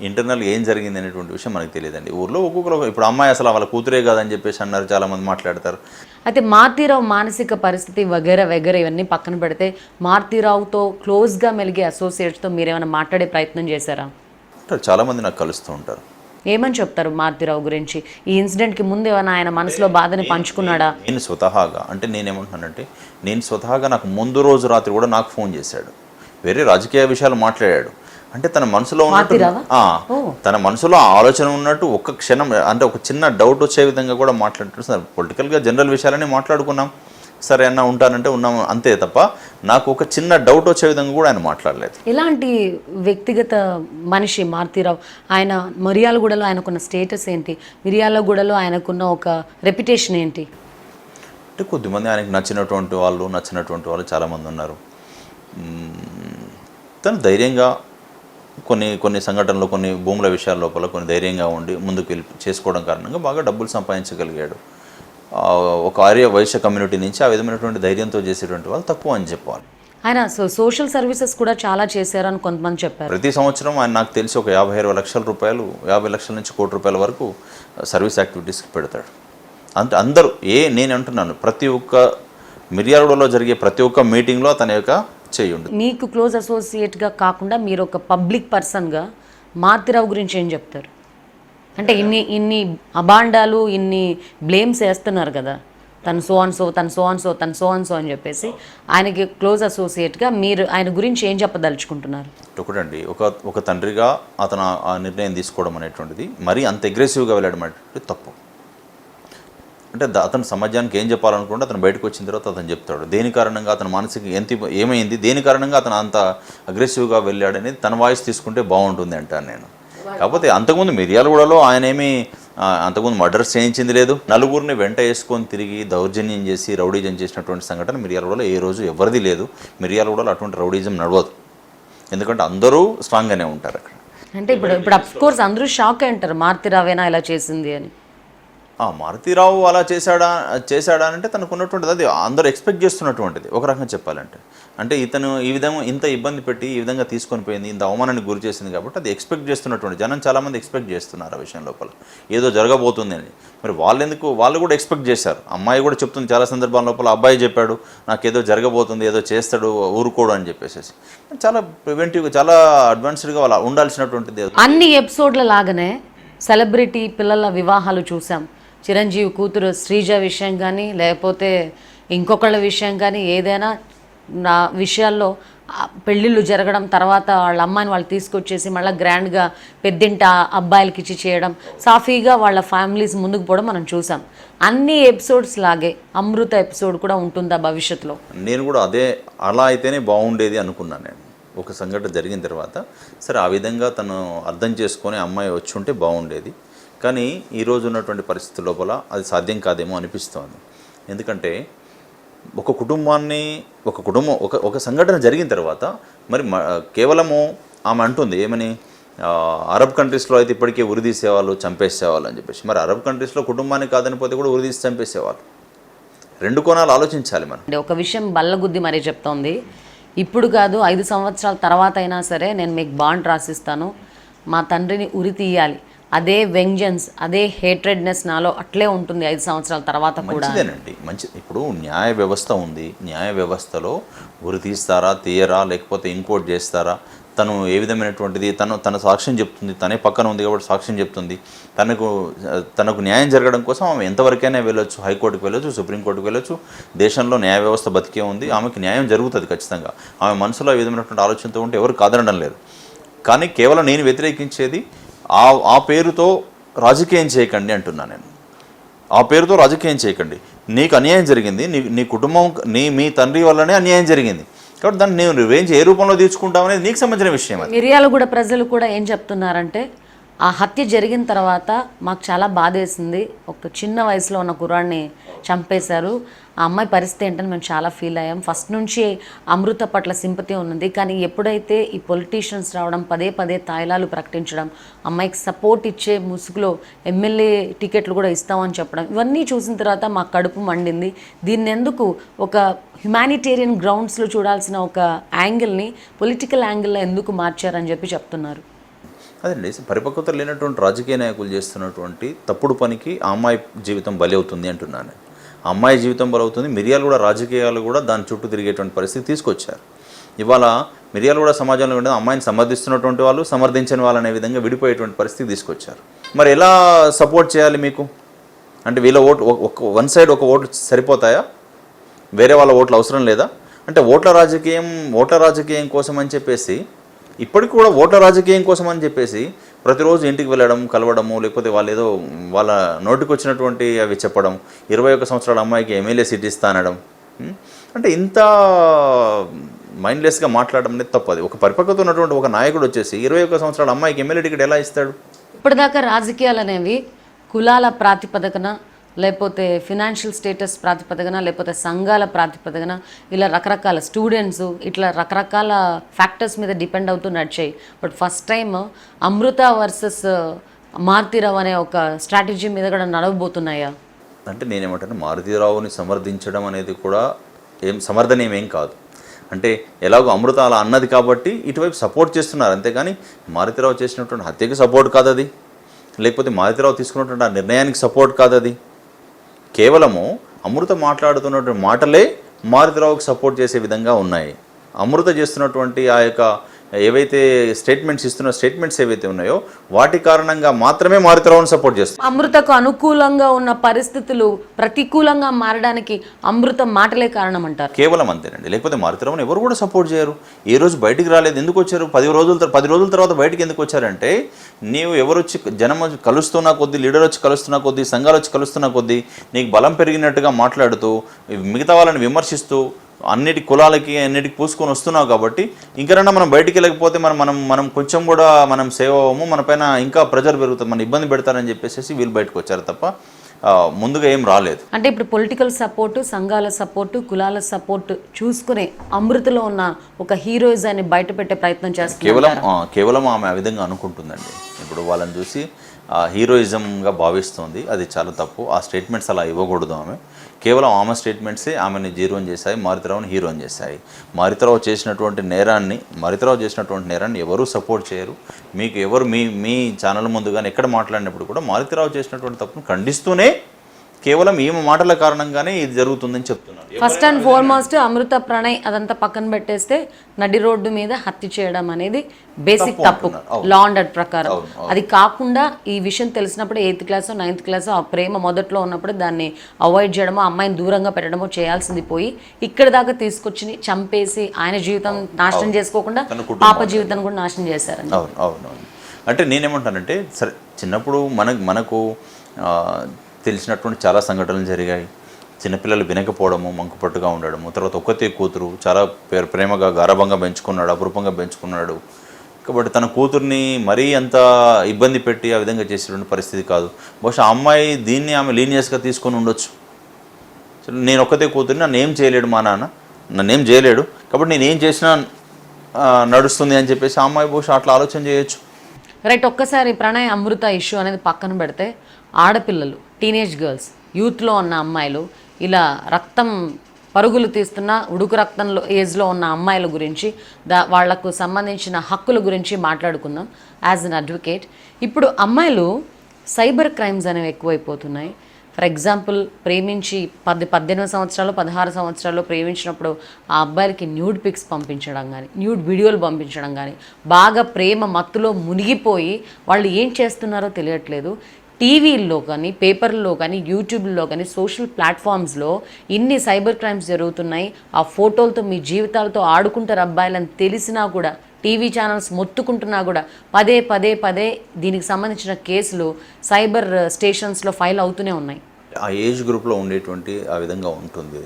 ఇంటర్నల్ ఏం జరిగింది అనేటువంటి విషయం మనకు తెలియదండి. ఊర్లో ఒక్కొక్కరు ఇప్పుడు అమ్మాయి అసలు వాళ్ళ కూతురే కాదని చెప్పేసి అన్నారు, చాలామంది మాట్లాడతారు. అయితే మారుతీరావు మానసిక పరిస్థితి వగేరా వగేరా ఇవన్నీ పక్కన పెడితే మారుతీరావుతో క్లోజ్గా మెలిగే అసోసియేట్స్తో మీరేమైనా మాట్లాడే ప్రయత్నం చేశారా? చాలామంది నాకు కలుస్తూ ఉంటారు. ఏమని చెప్తారు మారుతీరావు గురించి? ఈ ఇన్సిడెంట్కి ముందు ఏమైనా ఆయన మనసులో బాధని పంచుకున్నాడా? నేను స్వతహాగా అంటే నేనేమంటున్నానంటే నేను స్వతహాగా నాకు ముందు రోజు రాత్రి కూడా నాకు ఫోన్ చేశాడు, వేరే రాజకీయ విషయాలు మాట్లాడాడు. అంటే తన మనసులో ఉన్నట్టు తన మనసులో ఆలోచన ఉన్నట్టు ఒక్క క్షణం అంటే ఒక చిన్న డౌట్ వచ్చే విధంగా కూడా మాట్లాడుతున్నారు. పొలిటికల్గా జనరల్ విషయాలని మాట్లాడుకున్నాం, సరే అన్న ఉంటానంటే ఉన్నాం అంతే తప్ప నాకు ఒక చిన్న డౌట్ వచ్చే విధంగా కూడా ఆయన మాట్లాడలేదు. ఇలాంటి వ్యక్తిగత మనిషి మారుతీరావు, ఆయన మిర్యాలగూడలో ఆయనకున్న స్టేటస్ ఏంటి? మిర్యాలగూడలో ఆయనకున్న ఒక రెప్యుటేషన్ ఏంటి? అంటే కొద్దిమంది ఆయనకు నచ్చినటువంటి వాళ్ళు చాలామంది ఉన్నారు. తను ధైర్యంగా కొన్ని సంఘటనలు, కొన్ని భూముల విషయాల లోపల కొన్ని ధైర్యంగా ఉండి ముందుకు వెళ్ళి చేసుకోవడం కారణంగా బాగా డబ్బులు సంపాదించగలిగాడు. ఒక ఆర్య వైశ్య కమ్యూనిటీ నుంచి ఆ విధమైనటువంటి ధైర్యంతో చేసేటువంటి వాళ్ళు తక్కువ అని చెప్పాలి. ఆయన సోషల్ సర్వీసెస్ కూడా చాలా చేశారని కొంతమంది చెప్పారు. ప్రతి సంవత్సరం ఆయన నాకు తెలిసి ఒక 50-60 లక్షల రూపాయలు, 50 లక్షల నుంచి ₹1 కోటి వరకు సర్వీస్ యాక్టివిటీస్కి పెడతాడు. అంటే అందరూ నేను అంటున్నాను, ప్రతి ఒక్క మిర్యాలగూడలో జరిగే ప్రతి ఒక్క మీటింగ్లో తన యొక్క చేయి ఉంటుంది. మీకు క్లోజ్ అసోసియేట్గా కాకుండా మీరు ఒక పబ్లిక్ పర్సన్గా మారుతీరావు గురించి ఏం చెప్తారు? అంటే ఇన్ని అబాండాలు, ఇన్ని బ్లేమ్స్ వేస్తున్నారు కదా, తను సో అని చెప్పేసి ఆయనకి క్లోజ్ అసోసియేట్గా మీరు ఆయన గురించి ఏం చెప్పదలుచుకుంటున్నారు? ఒకటండి, ఒక తండ్రిగా అతను ఆ నిర్ణయం తీసుకోవడం అనేటువంటిది మరీ అంత అగ్రెసివ్గా వెళ్ళడం అనేటువంటిది తప్పు. అంటే అతను సమాజానికి ఏం చెప్పాలనుకుంటే అతను బయటకు వచ్చిన తర్వాత అతను చెప్తాడు దేని కారణంగా అతను మానసిక ఏమైంది, దేని కారణంగా అతను అంత అగ్రెసివ్గా వెళ్ళాడనేది తన వాయిస్ తీసుకుంటే బాగుంటుంది అంటాను నేను. కాకపోతే అంతకుముందు మిర్యాలగూడలో ఆయన అంతకుముందు మర్డర్స్ చేయించింది లేదు. నలుగురిని వెంట వేసుకొని తిరిగి దౌర్జన్యం చేసి రౌడీజం చేసినటువంటి సంఘటన మిర్యాలగూడలో ఏ రోజు ఎవరిది లేదు. మిర్యాలగూడలో అటువంటి రౌడీజం నడవదు, ఎందుకంటే అందరూ స్ట్రాంగ్గానే ఉంటారు అక్కడ. అంటే ఇప్పుడు అఫ్ కోర్స్ అందరూ షాక్ అయి ఉంటారు, మారుతీరావేనా ఇలా చేసింది అని. మారుతీరావు అలా చేశాడా అంటే తనకు ఉన్నటువంటిది అది అందరూ ఎక్స్పెక్ట్ చేస్తున్నటువంటిది ఒక రకంగా చెప్పాలంటే. అంటే ఇతను ఈ విధంగా ఇంత ఇబ్బంది పెట్టి ఈ విధంగా తీసుకొని పోయింది, ఇంత అవమానానికి గురి చేసింది కాబట్టి అది ఎక్స్పెక్ట్ చేస్తున్నటువంటి జనం చాలామంది ఎక్స్పెక్ట్ చేస్తున్నారు ఆ విషయం లోపల ఏదో జరగబోతుంది అని. మరి వాళ్ళు కూడా ఎక్స్పెక్ట్ చేశారు. అమ్మాయి కూడా చెప్తుంది చాలా సందర్భాల లోపల, అబ్బాయి చెప్పాడు నాకేదో జరగబోతుంది, ఏదో చేస్తాడు, ఊరుకోడు అని చెప్పేసి. చాలా ప్రివెంటివ్గా, చాలా అడ్వాన్స్డ్గా వాళ్ళు ఉండాల్సినటువంటిది. అన్ని ఎపిసోడ్ల లాగానే సెలబ్రిటీ పిల్లల వివాహాలు చూసాం. చిరంజీవి కూతురు శ్రీజ విషయం కానీ, లేకపోతే ఇంకొకళ్ళ విషయం కానీ, ఏదైనా నా విషయాల్లో పెళ్ళిళ్ళు జరగడం, తర్వాత వాళ్ళ అమ్మాయిని వాళ్ళు తీసుకొచ్చేసి మళ్ళీ గ్రాండ్గా పెద్దింటి అబ్బాయిలకి ఇచ్చి చేయడం, సాఫీగా వాళ్ళ ఫ్యామిలీస్ ముందుకు పోవడం మనం చూసాం. అన్ని ఎపిసోడ్స్ లాగే అమృత ఎపిసోడ్ కూడా ఉంటుందా భవిష్యత్తులో? నేను కూడా అలా అయితేనే బాగుండేది అనుకున్నాను నేను. ఒక సంఘటన జరిగిన తర్వాత సరే ఆ విధంగా తను అర్థం చేసుకొని అమ్మాయి వచ్చి ఉంటే బాగుండేది. కానీ ఈరోజు ఉన్నటువంటి పరిస్థితి లోపల అది సాధ్యం కాదేమో అనిపిస్తోంది. ఎందుకంటే ఒక కుటుంబం ఒక సంఘటన జరిగిన తర్వాత మరి కేవలము ఆమె అంటుంది ఏమని, అరబ్ కంట్రీస్లో అయితే ఇప్పటికే ఉరిదీసేవాళ్ళు, చంపేసేవాళ్ళు అని చెప్పేసి. మరి అరబ్ కంట్రీస్లో కుటుంబానికి కాదనిపోతే కూడా ఉరిదీసి చంపేసేవాళ్ళు. రెండు కోణాలు ఆలోచించాలి మనం. ఒక విషయం బల్లగుద్ది మరీ చెప్తోంది, ఇప్పుడు కాదు 5 సంవత్సరాల తర్వాత అయినా సరే నేను మీకు బాండ్ రాసిస్తాను, మా తండ్రిని ఉరి తీయాలి, అదే వెంజన్స్, అదే హేట్రెడ్నెస్ నాలో అట్లే ఉంటుంది 5 సంవత్సరాల తర్వాత కూడా. మంచిదేనండి, ఇప్పుడు న్యాయ వ్యవస్థ ఉంది. న్యాయ వ్యవస్థలో ఉరి తీస్తారా, తీయరా, లేకపోతే ఇంకోటి చేస్తారా, తను ఏ విధమైనటువంటిది, తన సాక్ష్యం చెప్తుంది, తనే పక్కన ఉంది కాబట్టి సాక్ష్యం చెప్తుంది. తనకు న్యాయం జరగడం కోసం ఆమె ఎంతవరకైనా వెళ్ళొచ్చు, హైకోర్టుకు వెళ్ళొచ్చు, సుప్రీంకోర్టుకు వెళ్ళొచ్చు. దేశంలో న్యాయ వ్యవస్థ బతికే ఉంది, ఆమెకి న్యాయం జరుగుతుంది ఖచ్చితంగా. ఆమె మనసులో ఏ విధమైనటువంటి ఆలోచనతో ఉంటే ఎవరు కాదనడం లేదు. కానీ కేవలం నేను వ్యతిరేకించేది ఆ పేరుతో రాజకీయం చేయకండి అంటున్నాను నేను. ఆ పేరుతో రాజకీయం చేయకండి. నీకు అన్యాయం జరిగింది, నీ కుటుంబం, మీ తండ్రి వల్లనే అన్యాయం జరిగింది కాబట్టి దాన్ని నేను రివెంజ్ ఏ రూపంలో తీర్చుకుంటామనేది నీకు సంబంధించిన విషయం. మిర్యాలగూడ ప్రజలు కూడా ఏం చెప్తున్నారంటే ఆ హత్య జరిగిన తర్వాత మాకు చాలా బాధేసింది. ఒక చిన్న వయసులో ఉన్న కుర్రాడిని చంపేశారు. ఆ అమ్మాయి పరిస్థితి ఏంటని మేము చాలా ఫీల్ అయ్యాం. ఫస్ట్ నుంచి అమృత పట్ల సింపతి ఉన్నది. కానీ ఎప్పుడైతే ఈ పొలిటీషియన్స్ రావడం, పదే పదే తాయిలాలు ప్రకటించడం, అమ్మాయికి సపోర్ట్ ఇచ్చే ముసుగులో ఎమ్మెల్యే టికెట్లు కూడా ఇస్తామని చెప్పడం, ఇవన్నీ చూసిన తర్వాత మా కడుపు మండింది. దీన్ని ఎందుకు ఒక హ్యుమానిటేరియన్ గ్రౌండ్స్లో చూడాల్సిన ఒక యాంగిల్ని పొలిటికల్ యాంగిల్లో ఎందుకు మార్చారని చెప్పి చెప్తున్నారు. అదండి, పరిపక్వత లేనటువంటి రాజకీయ నాయకులు చేస్తున్నటువంటి తప్పుడు పనికి ఆ అమ్మాయి జీవితం బలి అవుతుంది అంటున్నాను. ఆ అమ్మాయి జీవితం బలి అవుతుంది. మిరియాలు కూడా రాజకీయాలు కూడా దాని చుట్టూ తిరిగేటువంటి పరిస్థితి తీసుకొచ్చారు. ఇవాళ మిరియాలు కూడా సమాజంలో ఉండే అమ్మాయిని సమర్థిస్తున్నటువంటి వాళ్ళు, సమర్థించని వాళ్ళు అనే విధంగా విడిపోయేటువంటి పరిస్థితి తీసుకొచ్చారు. మరి ఎలా సపోర్ట్ చేయాలి మీకు? అంటే వీళ్ళ ఓటు వన్ సైడ్ ఒక ఓట్లు సరిపోతాయా? వేరే వాళ్ళ ఓట్లు అవసరం లేదా? అంటే ఓట్ల రాజకీయం కోసం అని చెప్పేసి, ఇప్పటికి కూడా ఓట్ల రాజకీయం కోసం అని చెప్పేసి ప్రతిరోజు ఇంటికి వెళ్ళడం, కలవడము, లేకపోతే వాళ్ళు ఏదో వాళ్ళ నోటికి వచ్చినటువంటి అవి చెప్పడం, 21 సంవత్సరాల అమ్మాయికి ఎమ్మెల్యే సీట్ ఇస్తా అనడం, అంటే ఇంత మైండ్లెస్గా మాట్లాడడం అనేది తప్పది. ఒక పరిపక్వత ఉన్నటువంటి ఒక నాయకుడు వచ్చేసి 21 సంవత్సరాల అమ్మాయికి ఎమ్మెల్యే టికెట్ ఎలా ఇస్తాడు? ఇప్పటిదాకా రాజకీయాలు అనేవి కులాల ప్రాతిపదికన, లేకపోతే ఫినాన్షియల్ స్టేటస్ ప్రాతిపదికన, లేకపోతే సంఘాల ప్రాతిపదికన, ఇలా రకరకాల స్టూడెంట్స్, ఇట్లా రకరకాల ఫ్యాక్టర్స్ మీద డిపెండ్ అవుతూ నడిచాయి. But first time Amrutha versus Maruti Rao అనే ఒక స్ట్రాటజీ మీద కూడా నడవబోతున్నాయా? అంటే నేనేమంటాను, మారుతీరావుని సమర్థించడం అనేది కూడా సమర్థనీయం కాదు. అంటే ఎలాగో అమృత అలా అన్నది కాబట్టి ఇటువైపు సపోర్ట్ చేస్తున్నారు, అంతేగాని మారుతీరావు చేసినటువంటి హత్యకి సపోర్ట్ కాదు అది, లేకపోతే మారుతీరావు తీసుకున్నటువంటి ఆ నిర్ణయానికి సపోర్ట్ కాదు అది. కేవలము అమృత మాట్లాడుతున్నటువంటి మాటలే మారుతీరావుకి సపోర్ట్ చేసే విధంగా ఉన్నాయి. అమృత చేస్తున్నటువంటి ఆ యొక్క ఏవైతే స్టేట్మెంట్స్ ఏవైతే ఉన్నాయో వాటి కారణంగా మాత్రమే మారుతీరావుని సపోర్ట్ చేస్తారు. అమృతకు అనుకూలంగా ఉన్న పరిస్థితులు ప్రతికూలంగా మారడానికి అమృత మాటలే కారణం అంటారు. కేవలం అంతేనండి, లేకపోతే మారుతీరావుని ఎవరు కూడా సపోర్ట్ చేయరు. ఏ రోజు బయటికి రాలేదు, ఎందుకు వచ్చారు? 10 రోజుల తర్వాత బయటికి ఎందుకు వచ్చారంటే, నీవు ఎవరు వచ్చి జనం కలుస్తున్నా కొద్దీ, లీడర్ వచ్చి కలుస్తున్నా కొద్దీ, సంఘాలు వచ్చి కలుస్తున్నా కొద్దీ నీకు బలం పెరిగినట్టుగా మాట్లాడుతూ, మిగతా వాళ్ళని విమర్శిస్తూ, అన్నిటి కులాలకి అన్నిటికి పూసుకొని వస్తున్నావు కాబట్టి ఇంకనన్నా మనం బయటికి వెళ్ళకపోతే మనం కొంచెం కూడా మనం సేవ్ అవ్వము, మన పైన ఇంకా ప్రెజర్ పెరుగుతుంది, మన ఇబ్బంది పెడతారని చెప్పేసి వీళ్ళు బయటకు వచ్చారు తప్ప ముందుగా ఏం రాలేదు. అంటే ఇప్పుడు పొలిటికల్ సపోర్టు, సంఘాల సపోర్టు, కులాల సపోర్టు చూసుకునే అమృతలో ఉన్న ఒక హీరోయిజాన్ని బయట పెట్టే ప్రయత్నం చేస్తారు. కేవలం ఆమె ఆ విధంగా అనుకుంటుందండి. ఇప్పుడు వాళ్ళని చూసి హీరోయిజంగా భావిస్తుంది, అది చాలా తప్పు. ఆ స్టేట్మెంట్స్ అలా ఇవ్వకూడదు. ఆమె కేవలం ఆమె స్టేట్మెంట్సే ఆమెని జీరోని చేశాయి, మారుతీరావుని హీరోని చేశాయి. మారుతీరావు చేసినటువంటి నేరాన్ని ఎవరూ సపోర్ట్ చేయరు. మీకు ఎవరు మీ ఛానల్ ముందు కానీ ఎక్కడ మాట్లాడినప్పుడు కూడా మారుతీరావు చేసినటువంటి తప్పును ఖండిస్తూనే కేవలం ఈమె మాటల కారణంగానే ఇది జరుగుతుందని చెప్తున్నారు. ఫస్ట్ అండ్ ఫార్మోస్ట్ అమృత ప్రణయ్ అదంతా పక్కన పెట్టేస్తే నడి రోడ్డు మీద హత్య చేయడం అనేది బేసిక్ తప్పు లా అండ్ ఆర్డర్ ప్రకారం. అది కాకుండా ఈ విషయం తెలిసినప్పుడు 8th క్లాస్ 9th క్లాస్ ఆ ప్రేమ మొదట్లో ఉన్నప్పుడు దాన్ని అవాయిడ్ చేయడమో, అమ్మాయిని దూరంగా పెట్టడమో చేయాల్సింది పోయి ఇక్కడ దాకా తీసుకొచ్చి చంపేసి ఆయన జీవితం నాశనం చేసుకోకుండా పాప జీవితాన్ని కూడా నాశనం చేశారండి. అవునవును. అంటే నేనేమంటానంటే, సరే చిన్నప్పుడు మనకు తెలిసినటువంటి చాలా సంఘటనలు జరిగాయి. చిన్నపిల్లలు వినకపోవడము, మంకుపట్టుగా ఉండడము, తర్వాత ఒక్కతే కూతురు చాలా ప్రేమగా గారాభంగా పెంచుకున్నాడు, అపురూపంగా పెంచుకున్నాడు. కాబట్టి తన కూతుర్ని మరీ అంత ఇబ్బంది పెట్టి ఆ విధంగా చేసేటువంటి పరిస్థితి కాదు. బహుశా ఆ అమ్మాయి దీన్ని ఆమె లీనియస్గా తీసుకొని ఉండొచ్చు. నేను ఒక్కతే కూతుర్ని, నన్ను ఏం చేయలేడు మా నాన్న, నన్నేం చేయలేడు, కాబట్టి నేను ఏం చేసినా నడుస్తుంది అని చెప్పేసి ఆ అమ్మాయి బహుశా అట్లా ఆలోచన చేయొచ్చు. రైట్. ఒక్కసారి ప్రణయ్ అమృత ఇష్యూ అనేది పక్కన పెడితే, ఆడపిల్లలు, టీనేజ్ గర్ల్స్, యూత్లో ఉన్న అమ్మాయిలు, ఇలా రక్తం పరుగులు తీస్తున్న ఉడుకు రక్తంలో ఏజ్లో ఉన్న అమ్మాయిల గురించి, వాళ్లకు సంబంధించిన హక్కుల గురించి మాట్లాడుకుందాం యాజ్ అన్ అడ్వకేట్. ఇప్పుడు అమ్మాయిలు సైబర్ క్రైమ్స్ అనేవి ఎక్కువైపోతున్నాయి. ఫర్ ఎగ్జాంపుల్, ప్రేమించి 18 సంవత్సరాలు 16 సంవత్సరాలు ప్రేమించినప్పుడు ఆ అబ్బాయిలకి న్యూడ్ పిక్స్ పంపించడం కానీ, న్యూడ్ వీడియోలు పంపించడం కానీ, బాగా ప్రేమ మత్తులో మునిగిపోయి వాళ్ళు ఏం చేస్తున్నారో తెలియట్లేదు. టీవీల్లో కానీ, పేపర్లో కానీ, యూట్యూబ్లో కానీ, సోషల్ ప్లాట్ఫామ్స్లో ఇన్ని సైబర్ క్రైమ్స్ జరుగుతున్నాయి. ఆ ఫోటోలతో మీ జీవితాలతో ఆడుకుంటారు అబ్బాయిలని తెలిసినా కూడా, టీవీ ఛానల్స్ మొత్తుకుంటున్నా కూడా పదే పదే పదే దీనికి సంబంధించిన కేసులు సైబర్ స్టేషన్స్లో ఫైల్ అవుతూనే ఉన్నాయి. ఆ ఏజ్ గ్రూప్లో ఉండేటువంటి ఆ విధంగా ఉంటుంది.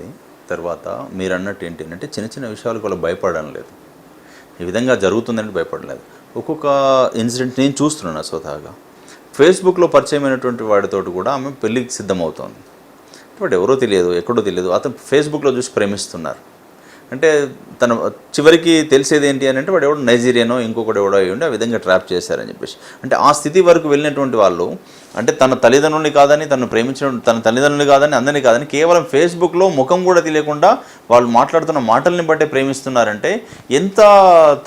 తర్వాత మీరు అన్నట్టు ఏంటంటే, చిన్న చిన్న విషయాలకు వాళ్ళు భయపడడం లేదు, ఈ విధంగా జరుగుతుందని భయపడలేదు. ఒక్కొక్క ఇన్సిడెంట్ నేను చూస్తున్నాను స్వతహాగా. ఫేస్బుక్లో పరిచయమైనటువంటి వాడితోటి కూడా ఆమె పెళ్ళికి సిద్ధమవుతోంది. వాడు ఎవరో తెలియదు, ఎక్కడో తెలియదు, అతను ఫేస్బుక్లో చూసి ప్రేమిస్తున్నారు. అంటే తన చివరికి తెలిసేది ఏంటి అని అంటే వాడు ఎవడో నైజీరియనో ఇంకొకటి ఎవడో అయ్యి ఉండి ఆ విధంగా ట్రాప్ చేశారని చెప్పేసి. అంటే ఆ స్థితి వరకు వెళ్ళినటువంటి వాళ్ళు అంటే తన తల్లిదండ్రుల్ని కాదని, తను ప్రేమించిన తన తల్లిదండ్రులు కాదని, అందరినీ కాదని, కేవలం ఫేస్బుక్లో ముఖం కూడా తెలియకుండా వాళ్ళు మాట్లాడుతున్న మాటల్ని బట్టే ప్రేమిస్తున్నారంటే ఎంత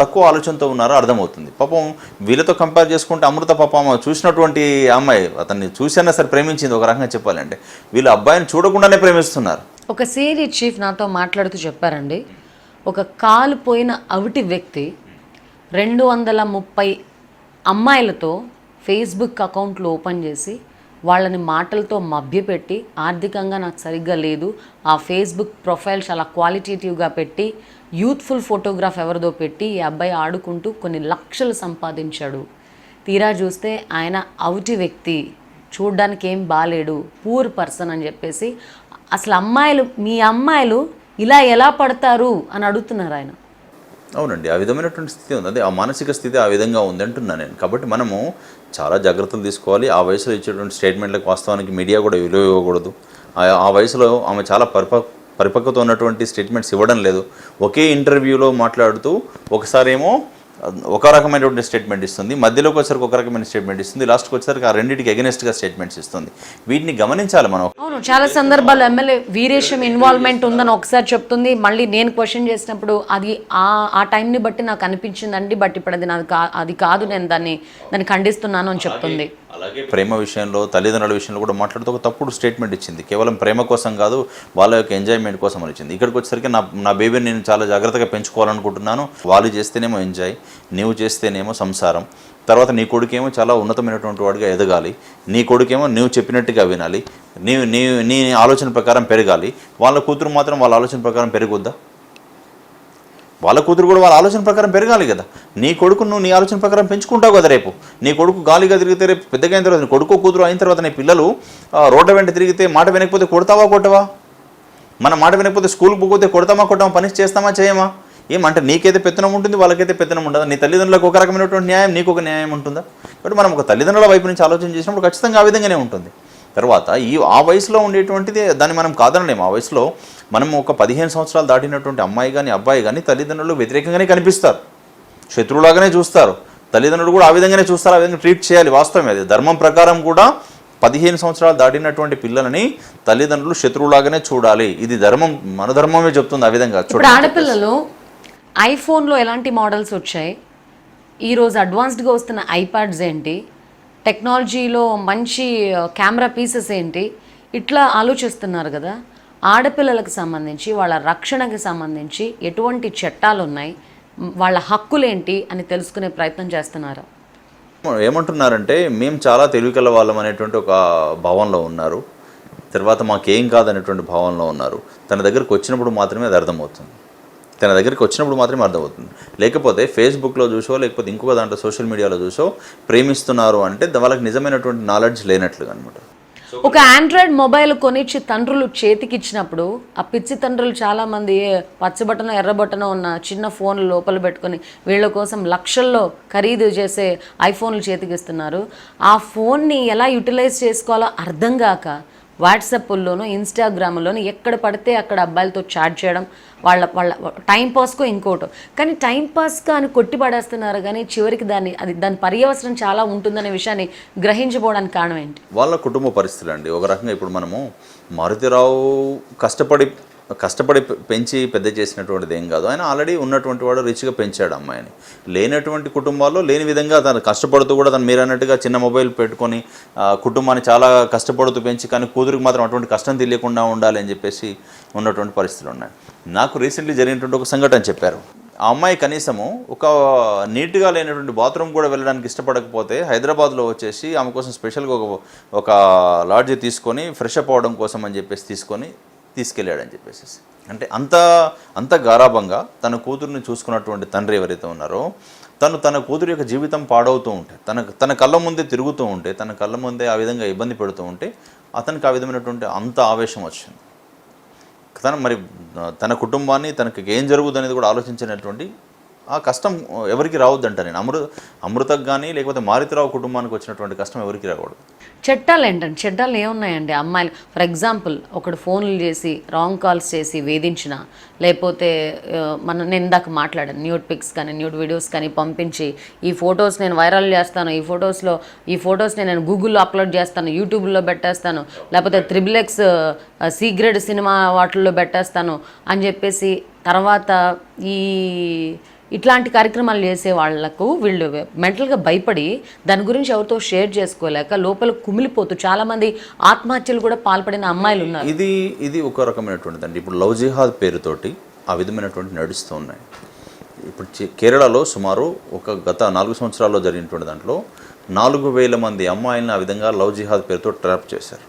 తక్కువ ఆలోచనతో ఉన్నారో అర్థమవుతుంది. పాపం వీళ్ళతో కంపేర్ చేసుకుంటే అమృత పాపం చూసినటువంటి అమ్మాయి అతన్ని చూసినా సరే ప్రేమించింది ఒక రకంగా చెప్పాలంటే. వీళ్ళు అబ్బాయిని చూడకుండానే ప్రేమిస్తున్నారు. ఒక సీనియర్ చీఫ్ నాతో మాట్లాడుతూ చెప్పారండి, ఒక కాలు పోయిన అవిటి వ్యక్తి 230 అమ్మాయిలతో ఫేస్బుక్ అకౌంట్లు ఓపెన్ చేసి వాళ్ళని మాటలతో మభ్యపెట్టి, ఆర్థికంగా నాకు సరిగ్గా లేదు, ఆ ఫేస్బుక్ ప్రొఫైల్ చాలా క్వాలిటేటివ్గా పెట్టి, యూత్ఫుల్ ఫోటోగ్రాఫ్ ఎవరిదో పెట్టి ఈ అబ్బాయి ఆడుకుంటూ కొన్ని లక్షలు సంపాదించాడు. తీరా చూస్తే ఆయన అవిటి వ్యక్తి, చూడ్డానికి ఏం బాలేడు, పూర్ పర్సన్ అని చెప్పేసి అసలు మీ అమ్మాయిలు ఇలా ఎలా పడతారు అని అడుగుతున్నారు ఆయన. అవునండి, ఆ విధమైనటువంటి స్థితి ఉంది. అదే ఆ మానసిక స్థితి ఆ విధంగా ఉంది అంటున్నాను నేను. కాబట్టి మనము చాలా జాగ్రత్తలు తీసుకోవాలి. ఆ వయసులో ఇచ్చేటువంటి స్టేట్మెంట్లకు వాస్తవానికి మీడియా కూడా విలువ ఇవ్వకూడదు. ఆ వయసులో ఆమె చాలా పరిపక్వత ఉన్నటువంటి స్టేట్మెంట్స్ ఇవ్వడం లేదు. ఒకే ఇంటర్వ్యూలో మాట్లాడుతూ ఒకసారి ఏమో ఒక రకమైనటువంటి స్టేట్మెంట్ ఇస్తుంది, మధ్యలోకి వచ్చేసరికి ఒక రకమైన స్టేట్మెంట్ ఇస్తుంది, లాస్ట్కి వచ్చేసరికి ఆ రెండింటికి అగెనిస్ట్గా స్టేట్మెంట్స్ ఇస్తుంది. వీటిని గమనించాలి మనం. అవును, చాలా సందర్భాలు ఎమ్మెల్యే వీరేశం ఇన్వాల్వ్మెంట్ ఉందని ఒకసారి చెప్తుంది, మళ్ళీ నేను క్వశ్చన్ చేసినప్పుడు అది ఆ టైంని బట్టి నాకు అనిపించిందండి, బట్ ఇప్పుడు అది కాదు, నేను దాన్ని ఖండిస్తున్నాను అని చెప్తుంది. అలాగే ప్రేమ విషయంలో, తల్లిదండ్రుల విషయంలో కూడా మాట్లాడుతూ ఒక తప్పుడు స్టేట్మెంట్ ఇచ్చింది. కేవలం ప్రేమ కోసం కాదు, వాళ్ళ యొక్క ఎంజాయ్మెంట్ కోసం అని ఇచ్చింది. ఇక్కడికి వచ్చేసరికి నా బేబీని నేను చాలా జాగ్రత్తగా పెంచుకోవాలనుకుంటున్నాను, వాళ్ళు చేస్తేనేమో ఎంజాయ్, నీవు చేస్తేనేమో సంసారం, తర్వాత నీ కొడుకేమో చాలా ఉన్నతమైనటువంటి వాడిగా ఎదగాలి, నీ కొడుకేమో నీవు చెప్పినట్టుగా వినాలి, నీ ఆలోచన ప్రకారం పెరగాలి. వాళ్ళ కూతురు మాత్రం వాళ్ళ ఆలోచన ప్రకారం పెరుగుద్దా? వాళ్ళ కూతురు కూడా వాళ్ళ ఆలోచన ప్రకారం పెరగాలి కదా. నీ కొడుకు నువ్వు నీ ఆలోచన ప్రకారం పెంచుకుంటావు కదా. రేపు నీ కొడుకు గాలిగా తిరిగితే, రేపు పెద్దగా అయిన తర్వాత నీ కొడుకు కూతురు అయిన తర్వాత నీ పిల్లలు రోడ్డు వెంట తిరిగితే మాట వినకపోతే కొడతావా కొట్టవా? మన మాట వినకపోతే స్కూల్కి పోతే కొడతామా కొట్టామా, పని చేస్తామా చేయమా? ఏమంటే నీకైతే పెత్తనం ఉంటుంది, వాళ్ళకైతే పెత్తనం ఉండదా? నీ తల్లిదండ్రులకు ఒక రకమైనటువంటి న్యాయం, నీకు ఒక న్యాయం ఉంటుందా? కాబట్టి మనం ఒక తల్లిదండ్రుల వైపు నుంచి ఆలోచన చేసినప్పుడు ఖచ్చితంగా ఆ విధంగానే ఉంటుంది. తర్వాత ఆ వయసులో ఉండేటువంటిది దాన్ని మనం కాదనలేము. ఆ వయసులో మనం ఒక 15 సంవత్సరాలు దాటినటువంటి అమ్మాయి కానీ అబ్బాయి కానీ తల్లిదండ్రులు వ్యతిరేకంగానే కనిపిస్తారు, శత్రువులాగానే చూస్తారు. తల్లిదండ్రులు కూడా ఆ విధంగానే చూస్తారు, ఆ విధంగా ట్రీట్ చేయాలి. వాస్తవమే, అది ధర్మం ప్రకారం కూడా 15 సంవత్సరాలు దాటినటువంటి పిల్లలని తల్లిదండ్రులు శత్రువులాగానే చూడాలి. ఇది ధర్మం, మన ధర్మమే చెప్తుంది ఆ విధంగా. ఇప్పుడు ఆడపిల్లలు ఐఫోన్లో ఎలాంటి మోడల్స్ వచ్చాయి, ఈరోజు అడ్వాన్స్డ్గా వస్తున్న ఐప్యాడ్స్ ఏంటి, టెక్నాలజీలో మంచి కెమెరా పీసెస్ ఏంటి, ఇట్లా ఆలోచిస్తున్నారు కదా. ఆడపిల్లలకు సంబంధించి, వాళ్ళ రక్షణకి సంబంధించి ఎటువంటి చట్టాలు ఉన్నాయి, వాళ్ళ హక్కులేంటి అని తెలుసుకునే ప్రయత్నం చేస్తున్నారు. ఏమంటున్నారంటే మేము చాలా తెలివికల వాళ్ళం అనేటువంటి ఒక భావనలో ఉన్నారు. తర్వాత మాకేం కాదనేటువంటి భావనలో ఉన్నారు. తన దగ్గరకు వచ్చినప్పుడు మాత్రమే అది అర్థమవుతుంది. లేకపోతే ఫేస్బుక్లో చూసో లేకపోతే ఇంకొక దాంట్లో సోషల్ మీడియాలో చూసో ప్రేమిస్తున్నారు అంటే వాళ్ళకి నిజమైనటువంటి నాలెడ్జ్ లేనట్లుగా అనమాట. ఒక ఆండ్రాయిడ్ మొబైల్ కొనిచ్చి తండ్రులు చేతికి ఇచ్చినప్పుడు ఆ పిచ్చి తండ్రులు చాలామంది పచ్చబట్టనో ఎర్రబట్టనో ఉన్న చిన్న ఫోన్లు లోపల పెట్టుకొని వీళ్ళ కోసం లక్షల్లో ఖరీదు చేసే ఐఫోన్లు చేతికి ఇస్తున్నారు. ఆ ఫోన్ని ఎలా యూటిలైజ్ చేసుకోవాలో అర్థం కాక వాట్సాప్లోనూ ఇన్స్టాగ్రామ్లోనూ ఎక్కడ పడితే అక్కడ అబ్బాయిలతో చాట్ చేయడం, వాళ్ళ టైంపాస్కో ఇంకోటో. కానీ టైంపాస్గా అని కొట్టి పడేస్తున్నారు, కానీ చివరికి దాని పర్యవసరం చాలా ఉంటుందనే విషయాన్ని గ్రహించబోవడానికి కారణం ఏంటి? వాళ్ళ కుటుంబ పరిస్థితులు అండి. ఒక రకంగా ఇప్పుడు మనము మారుతిరావు కష్టపడి పెంచి పెద్ద చేసినటువంటిది ఏం కాదు. ఆయన ఆల్రెడీ ఉన్నటువంటి వాడు రిచ్గా పెంచాడు అమ్మాయిని. లేనటువంటి కుటుంబాల్లో లేని విధంగా తను కష్టపడుతూ కూడా తను మీరు అన్నట్టుగా చిన్న మొబైల్ పెట్టుకొని కుటుంబాన్ని చాలా కష్టపడుతూ పెంచి, కానీ కూతురికి మాత్రం అటువంటి కష్టం తెలియకుండా ఉండాలి అని చెప్పేసి ఉన్నటువంటి పరిస్థితులు ఉన్నాయి. నాకు రీసెంట్లీ జరిగినటువంటి ఒక సంఘటన చెప్పారు. ఆ అమ్మాయి కనీసము ఒక నీట్గా లేనటువంటి బాత్రూమ్ కూడా వెళ్ళడానికి ఇష్టపడకపోతే హైదరాబాద్లో వచ్చేసి ఆమె కోసం స్పెషల్గా ఒక లాడ్జీ తీసుకొని ఫ్రెష్ అప్ అవ్వడం కోసం అని చెప్పేసి తీసుకెళ్ళాడని చెప్పేసి. అంటే అంత గారాభంగా తన కూతురుని చూసుకున్నటువంటి తండ్రి ఎవరైతే ఉన్నారో తన కూతురు యొక్క జీవితం పాడవుతూ ఉంటే, తన కళ్ళ ముందే తిరుగుతూ ఉంటే, తన కళ్ళ ముందే ఆ విధంగా ఇబ్బంది పెడుతూ ఉంటే అతనికి ఆ విధమైనటువంటి అంత ఆవేశం వచ్చింది. తన కుటుంబాన్ని తనకి ఏం జరుగుతుంది అనేది కూడా ఆలోచించినటువంటి ఆ కష్టం ఎవరికి రావద్దంట నేను. అమృతకు కానీ లేకపోతే మారుతిరావు కుటుంబానికి వచ్చినటువంటి కష్టం ఎవరికి రాకూడదు. చట్టాలు ఏంటంటే చట్టాలు ఏమున్నాయండి? అమ్మాయిలు ఫర్ ఎగ్జాంపుల్ ఒకడు ఫోన్లు చేసి రాంగ్ కాల్స్ చేసి వేధించిన, లేకపోతే నేను ఇందాక మాట్లాడాను న్యూడ్ పిక్స్ కానీ న్యూడ్ వీడియోస్ కానీ పంపించి ఈ ఫొటోస్ నేను వైరల్ చేస్తాను, ఈ ఫొటోస్ని నేను గూగుల్లో అప్లోడ్ చేస్తాను, యూట్యూబ్లో పెట్టేస్తాను, లేకపోతే XXX సి గ్రేడ్ సినిమా వాటిల్లో పెట్టేస్తాను అని చెప్పేసి తర్వాత ఇట్లాంటి కార్యక్రమాలు చేసే వాళ్లకు వీళ్ళు మెంటల్గా భయపడి దాని గురించి ఎవరితో షేర్ చేసుకోలేక లోపల కుమిలిపోతూ చాలామంది ఆత్మహత్యలు కూడా పాల్పడిన అమ్మాయిలు ఉన్నారు. ఇది ఒక రకమైనటువంటిది అండి. ఇప్పుడు లవ్ జిహాద్ పేరుతోటి ఆ విధమైనటువంటి నడుస్తూ ఉన్నాయి. ఇప్పుడు కేరళలో సుమారు గత 4 సంవత్సరాల్లో జరిగినటువంటి దాంట్లో 4,000 మంది అమ్మాయిలను ఆ విధంగా లవ్ జిహాద్ పేరుతో ట్రాప్ చేశారు.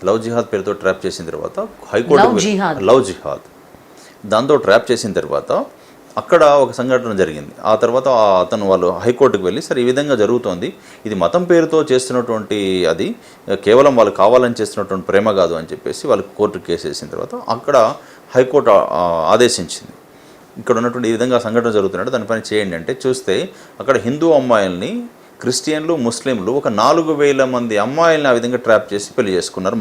లవ్ జిహాద్ పేరుతో ట్రాప్ చేసిన తర్వాత హైకోర్టు లవ్ జిహాద్ దాంతో ట్రాప్ చేసిన తర్వాత అక్కడ ఒక సంఘటన జరిగింది. ఆ తర్వాత వాళ్ళు హైకోర్టుకు వెళ్ళి సరే ఈ విధంగా జరుగుతోంది, ఇది మతం పేరుతో చేస్తున్నటువంటి అది కేవలం వాళ్ళు కావాలని చేస్తున్నటువంటి ప్రేమ కాదు అని చెప్పేసి వాళ్ళు కోర్టుకు కేసు వేసిన తర్వాత అక్కడ హైకోర్టు ఆదేశించింది, ఇక్కడ ఉన్నటువంటి ఈ విధంగా సంఘటన జరుగుతున్నట్టు దానిపైన చేయండి అంటే చూస్తే అక్కడ హిందూ అమ్మాయిల్ని క్రిస్టియన్లు ముస్లింలు ఒక 4,000 మంది అమ్మాయిల్ని ఆ విధంగా ట్రాప్ చేసి పెళ్లి చేసుకున్నారు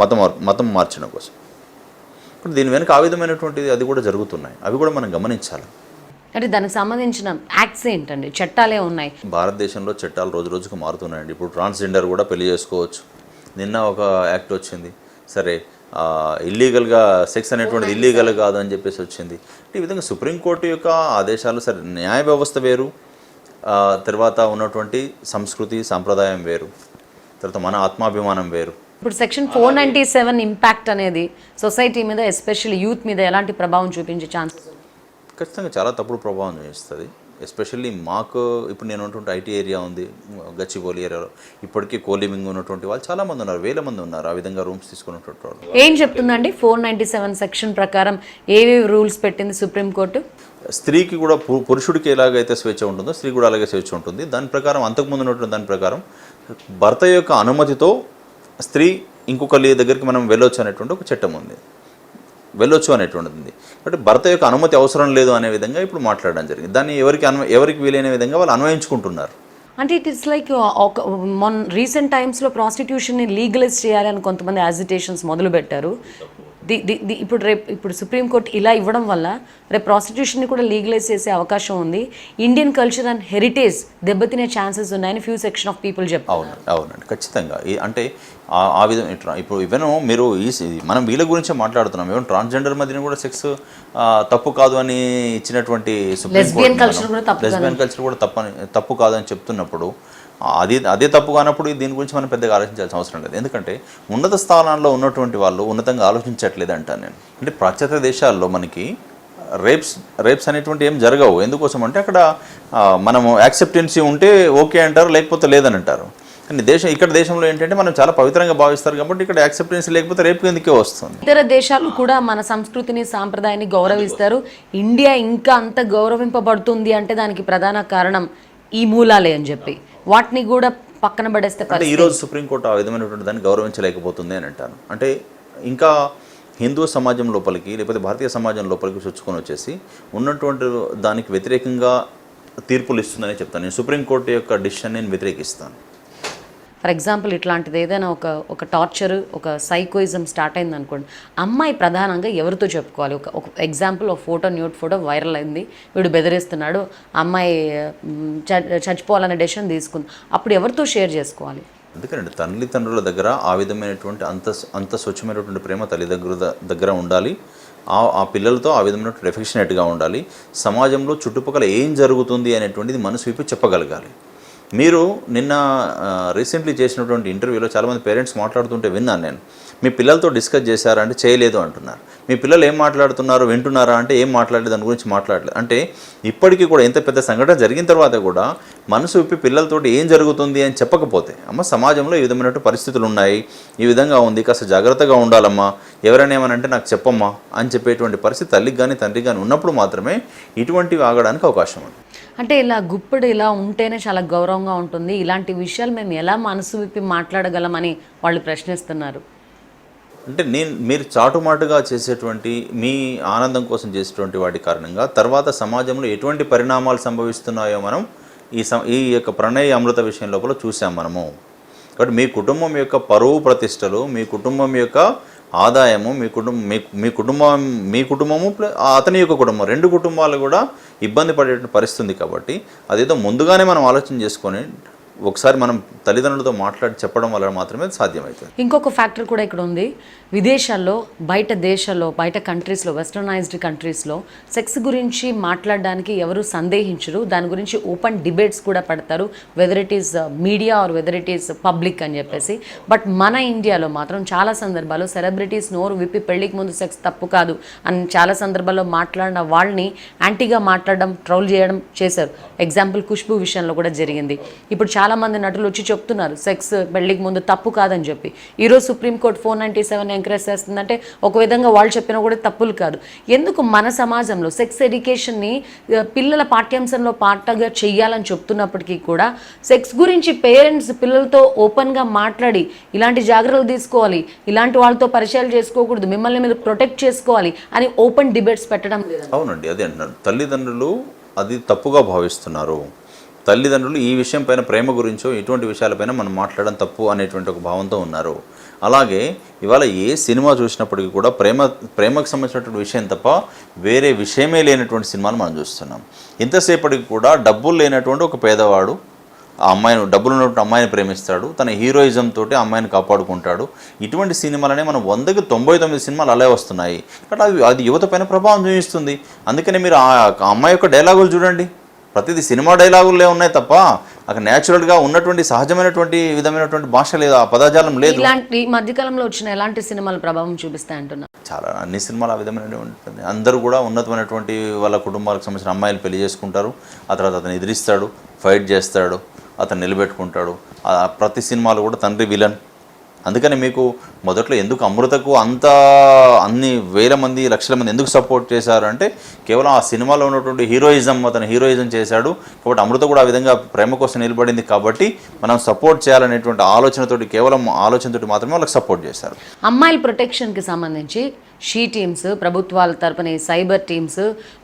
మతం మార్చడం కోసం. ఇప్పుడు దీని వెనుక ఆ విధమైనటువంటిది అది కూడా జరుగుతున్నాయి, అవి కూడా మనం గమనించాలి. అంటే దానికి సంబంధించిన యాక్ట్స్ ఏంటండి, చట్టాలే ఉన్నాయి? భారతదేశంలో చట్టాలు రోజు రోజుకు మారుతున్నాయండి. ఇప్పుడు ట్రాన్స్జెండర్ కూడా పెళ్లి చేసుకోవచ్చు. నిన్న ఒక యాక్ట్ వచ్చింది, సరే ఇల్లీగల్గా సెక్స్ అనేటువంటిది ఇల్లీగల్ కాదు అని చెప్పేసి వచ్చింది. ఈ విధంగా సుప్రీంకోర్టు యొక్క ఆదేశాలు, సరే న్యాయ వ్యవస్థ వేరు, తర్వాత ఉన్నటువంటి సంస్కృతి సాంప్రదాయం వేరు, తర్వాత మన ఆత్మాభిమానం వేరు. ఇప్పుడు సెక్షన్ 497 ఇంపాక్ట్ అనేది సొసైటీ మీద ఎస్పెషల్లీ యూత్ మీద ఎలాంటి ప్రభావం చూపించే ఛాన్సెస్? ఖచ్చితంగా చాలా తప్పుడు ప్రభావం చూపిస్తుంది. ఎస్పెషల్లీ మాకు ఇప్పుడు నేను ఉన్నటువంటి ఐటీ ఏరియా ఉంది, గచ్చిబౌలి ఏరియాలో ఇప్పటికీ కోలివింగ్ ఉన్నటువంటి వాళ్ళు చాలామంది ఉన్నారు, 1000 మంది ఉన్నారు ఆ విధంగా రూమ్స్ తీసుకున్నటువంటి వాళ్ళు. ఏం చెప్తుందండి 497 సెక్షన్ ప్రకారం ఏవేవి రూల్స్ పెట్టింది సుప్రీంకోర్టు? స్త్రీకి కూడా పురుషుడికి ఎలాగైతే స్వేచ్ఛ ఉంటుందో స్త్రీ కూడా అలాగే స్వేచ్ఛ ఉంటుంది. దాని ప్రకారం అంతకుముందు ఉన్నటువంటి దాని ప్రకారం భర్త యొక్క అనుమతితో స్త్రీ ఇంకొక దగ్గరికి మనం వెళ్ళొచ్చు అనేటువంటి ఒక చట్టం ఉంది, వెళ్ళొచ్చు అనేటువంటిది ఉంది. అంటే భర్త యొక్క అనుమతి అవసరం లేదు అనే విధంగా ఇప్పుడు మాట్లాడడం జరిగింది. దాన్ని ఎవరికి వీలైన విధంగా వాళ్ళు అన్వయించుకుంటున్నారు. అంటే ఇట్ ఇస్ లైక్ రీసెంట్ టైమ్స్లో ప్రాస్టిట్యూషన్ని లీగలైజ్ చేయాలని కొంతమంది యాజిటేషన్స్ మొదలుపెట్టారు. ఇప్పుడు సుప్రీంకోర్టు ఇలా ఇవ్వడం వల్ల రేపు ప్రాస్టిట్యూషన్ని కూడా లీగలైజ్ చేసే అవకాశం ఉంది. ఇండియన్ కల్చర్ అండ్ హెరిటేజ్ దెబ్బతినే ఛాన్సెస్ ఉన్నాయని ఫ్యూ సెక్షన్ ఆఫ్ పీపుల్ చెప్పారు. అవునండి, ఖచ్చితంగా. అంటే ఆ విధం ఇప్పుడు ఈవెన్ మీరు మనం వీళ్ళ గురించే మాట్లాడుతున్నాం. ఈవెన్ ట్రాన్స్జెండర్ మధ్యన కూడా సెక్స్ తప్పు కాదు అని ఇచ్చినటువంటి లెస్బియన్ కల్చర్ కూడా తప్పు కాదు అని చెప్తున్నప్పుడు అదే తప్పు కానప్పుడు దీని గురించి మనం పెద్దగా ఆలోచించాల్సిన అవసరం లేదు. ఎందుకంటే ఉన్నత స్థానాల్లో ఉన్నటువంటి వాళ్ళు ఉన్నతంగా ఆలోచించట్లేదు అంటాను నేను. అంటే పాశ్చాత్య దేశాల్లో మనకి రేప్స్ అనేటువంటి ఏం జరగవు. ఎందుకోసం అంటే అక్కడ మనము యాక్సెప్టెన్సీ ఉంటే ఓకే అంటారు, లేకపోతే లేదని అంటారు. కానీ ఇక్కడ దేశంలో ఏంటంటే మనం చాలా పవిత్రంగా భావిస్తారు కాబట్టి ఇక్కడ యాక్సెప్టెన్సీ లేకపోతే రేపు కిందకే వస్తుంది. ఇతర దేశాలు కూడా మన సంస్కృతిని సాంప్రదాయాన్ని గౌరవిస్తారు. ఇండియా ఇంకా అంత గౌరవింపబడుతుంది అంటే దానికి ప్రధాన కారణం ఈ మూలాలే అని చెప్పి వాటిని కూడా పక్కన పడేస్తే ఈరోజు సుప్రీంకోర్టు ఆ విధమైనటువంటి దాన్ని గౌరవించలేకపోతుంది అని అంటాను. అంటే ఇంకా హిందూ సమాజం లోపలికి లేకపోతే భారతీయ సమాజం లోపలికి చొచ్చుకొని వచ్చేసి ఉన్నటువంటి దానికి వ్యతిరేకంగా తీర్పులు ఇస్తుందని చెప్తాను. నేను సుప్రీంకోర్టు యొక్క డిసిషన్ నేను వ్యతిరేకిస్తాను. ఫర్ ఎగ్జాంపుల్ ఇట్లాంటిది ఏదైనా ఒక టార్చర్, ఒక సైకోయిజం స్టార్ట్ అయింది అనుకోండి, అమ్మాయి ప్రధానంగా ఎవరితో చెప్పుకోవాలి? ఒక ఎగ్జాంపుల్, ఒక న్యూడ్ ఫోటో వైరల్ అయింది, వీడు బెదిరిస్తున్నాడు, అమ్మాయి చచ్చిపోవాలనే డెసిషన్ తీసుకుంది, అప్పుడు ఎవరితో షేర్ చేసుకోవాలి? అందుకనండి తల్లిదండ్రుల దగ్గర ఆ విధమైనటువంటి అంత స్వచ్ఛమైనటువంటి ప్రేమ తల్లిదండ్రుల దగ్గర ఉండాలి. ఆ పిల్లలతో ఆ విధమైనటువంటి ఎఫెక్షనేట్గా ఉండాలి. సమాజంలో చుట్టుపక్కల ఏం జరుగుతుంది అనేటువంటిది మనసు వైపు చెప్పగలగాలి. మీరు నిన్న రీసెంట్లీ చేసినటువంటి ఇంటర్వ్యూలో చాలామంది పేరెంట్స్ మాట్లాడుతుంటే విన్నాను నేను. మీ పిల్లలతో డిస్కస్ చేశారా అంటే చేయలేదు అంటున్నారు. మీ పిల్లలు ఏం మాట్లాడుతున్నారు వింటున్నారా అంటే ఏం మాట్లాడలేదు, దాని గురించి మాట్లాడలేదు. అంటే ఇప్పటికీ కూడా ఎంత పెద్ద సంఘటన జరిగిన తర్వాత కూడా మనసు విప్పి పిల్లలతోటి ఏం జరుగుతుంది అని చెప్పకపోతే, అమ్మ సమాజంలో ఈ విధమైనటువంటి పరిస్థితులు ఉన్నాయి, ఈ విధంగా ఉంది, కాస్త జాగ్రత్తగా ఉండాలమ్మా, ఎవరైనా ఏమనంటే నాకు చెప్పమ్మా అని చెప్పేటువంటి పరిస్థితి తల్లికి కానీ తండ్రికి కానీ ఉన్నప్పుడు మాత్రమే ఇటువంటివి ఆగడానికి అవకాశం ఉంది. అంటే ఇలా గుప్పుడు ఇలా ఉంటేనే చాలా గౌరవంగా ఉంటుంది, ఇలాంటి విషయాలు మేము ఎలా మనసు విప్పి మాట్లాడగలమని వాళ్ళు ప్రశ్నిస్తున్నారు. అంటే మీరు చాటుమాటుగా చేసేటువంటి మీ ఆనందం కోసం చేసేటువంటి వాటి కారణంగా తర్వాత సమాజంలో ఎటువంటి పరిణామాలు సంభవిస్తున్నాయో మనం ఈ యొక్క ప్రణయ అమృత విషయం లోపల చూసాం మనము. కాబట్టి మీ కుటుంబం యొక్క పరువు ప్రతిష్టలు, మీ కుటుంబం యొక్క ఆదాయము, మీ కుటుంబము అతని యొక్క కుటుంబం, రెండు కుటుంబాలు కూడా ఇబ్బంది పడే పరిస్థితి ఉంది. కాబట్టి అదేదో ముందుగానే మనం ఆలోచన చేసుకొని ఒకసారి మనం తల్లిదండ్రులతో మాట్లాడి చెప్పడం వల్ల మాత్రమే సాధ్యమవుతుంది. ఇంకొక ఫ్యాక్టర్ కూడా ఇక్కడ ఉంది. విదేశాల్లో, బయట దేశాల్లో, బయట కంట్రీస్లో, వెస్టర్నైజ్డ్ కంట్రీస్లో సెక్స్ గురించి మాట్లాడడానికి ఎవరు సందేహించరు. దాని గురించి ఓపెన్ డిబేట్స్ కూడా పెడతారు, whether it is media or whether it is public అని చెప్పేసి. బట్ మన ఇండియాలో మాత్రం చాలా సందర్భాల్లో సెలబ్రిటీస్ నోరు విప్పి పెళ్లికి ముందు సెక్స్ తప్పు కాదు అని చాలా సందర్భాల్లో మాట్లాడిన వాళ్ళని యాంటీగా మాట్లాడడం, ట్రోల్ చేయడం చేశారు. ఎగ్జాంపుల్ ఖుష్బూ విషయంలో కూడా జరిగింది. ఇప్పుడు చాలామంది నటులు వచ్చి చెప్తున్నారు సెక్స్ పెళ్లికి ముందు తప్పు కాదని చెప్పి. ఈరోజు సుప్రీంకోర్టు 497 ఎంకరేజ్ చేస్తుందంటే ఒక విధంగా వాళ్ళు చెప్పినా కూడా తప్పులు కాదు. ఎందుకు మన సమాజంలో సెక్స్ ఎడ్యుకేషన్ని పిల్లల పాఠ్యాంశంలో పాటగా చెయ్యాలని చెప్తున్నప్పటికీ కూడా సెక్స్ గురించి పేరెంట్స్ పిల్లలతో ఓపెన్గా మాట్లాడి ఇలాంటి జాగ్రత్తలు తీసుకోవాలి, ఇలాంటి వాళ్ళతో పరిచయాలు చేసుకోకూడదు, మిమ్మల్ని మీరు ప్రొటెక్ట్ చేసుకోవాలి అని ఓపెన్ డిబేట్స్ పెట్టడం లేదు. అవునండి, అదే అంటున్నారు. తల్లిదండ్రులు అది తప్పుగా భావిస్తున్నారు. తల్లిదండ్రులు ఈ విషయం పైన, ప్రేమ గురించో ఇటువంటి విషయాలపైన మనం మాట్లాడడం తప్పు అనేటువంటి ఒక భావంతో ఉన్నారు. అలాగే ఇవాళ ఏ సినిమా చూసినప్పటికీ కూడా ప్రేమకు సంబంధించినటువంటి విషయం తప్ప వేరే విషయమే లేనటువంటి సినిమాలు మనం చూస్తున్నాం. ఇంతసేపటికి కూడా డబ్బులు లేనటువంటి ఒక పేదవాడు ఆ అమ్మాయిని, డబ్బులు ఉన్నటువంటి అమ్మాయిని ప్రేమిస్తాడు, తన హీరోయిజం తోటి అమ్మాయిని కాపాడుకుంటాడు. ఇటువంటి సినిమాలనే మనం 100కి 99 సినిమాలు అలా వస్తున్నాయి. కాబట్టి అది యువత పైన ప్రభావం చూపిస్తుంది. అందుకనే మీరు ఆ అమ్మాయి యొక్క డైలాగులు చూడండి, ప్రతిదీ సినిమా డైలాగులే ఉన్నాయి తప్ప అక్కడ న్యాచురల్గా ఉన్నటువంటి సహజమైనటువంటి విధమైనటువంటి భాష లేదు, ఆ పదజాలం లేదు. ఇలాంటి మధ్యకాలంలో వచ్చిన ఎలాంటి సినిమాలు ప్రభావం చూపిస్తాయి అంటున్నారు? చాలా అన్ని సినిమాలు ఆ విధమైన ఉంటుంది. అందరూ కూడా ఉన్నతమైనటువంటి వాళ్ళ కుటుంబాలకు సంబంధించిన అమ్మాయిలు పెళ్లి చేసుకుంటారు, ఆ తర్వాత అతను ఎదిరిస్తాడు, ఫైట్ చేస్తాడు, అతను నిలబెట్టుకుంటాడు. ప్రతి సినిమాలు కూడా తండ్రి విలన్. అందుకని మీకు మొదట్లో ఎందుకు అమృతకు అన్ని వేల మంది, లక్షల మంది ఎందుకు సపోర్ట్ చేశారు అంటే కేవలం ఆ సినిమాలో ఉన్నటువంటి హీరోయిజం, అతను హీరోయిజం చేశాడు కాబట్టి అమృత కూడా ఆ విధంగా ప్రేమ కోసం నిలబడింది కాబట్టి మనం సపోర్ట్ చేయాలనేటువంటి ఆలోచనతోటి, కేవలం ఆలోచనతోటి మాత్రమే వాళ్ళకి సపోర్ట్ చేశారు. అమ్మాయిల ప్రొటెక్షన్కి సంబంధించి షీ టీమ్స్, ప్రభుత్వాల తరపున సైబర్ టీమ్స్,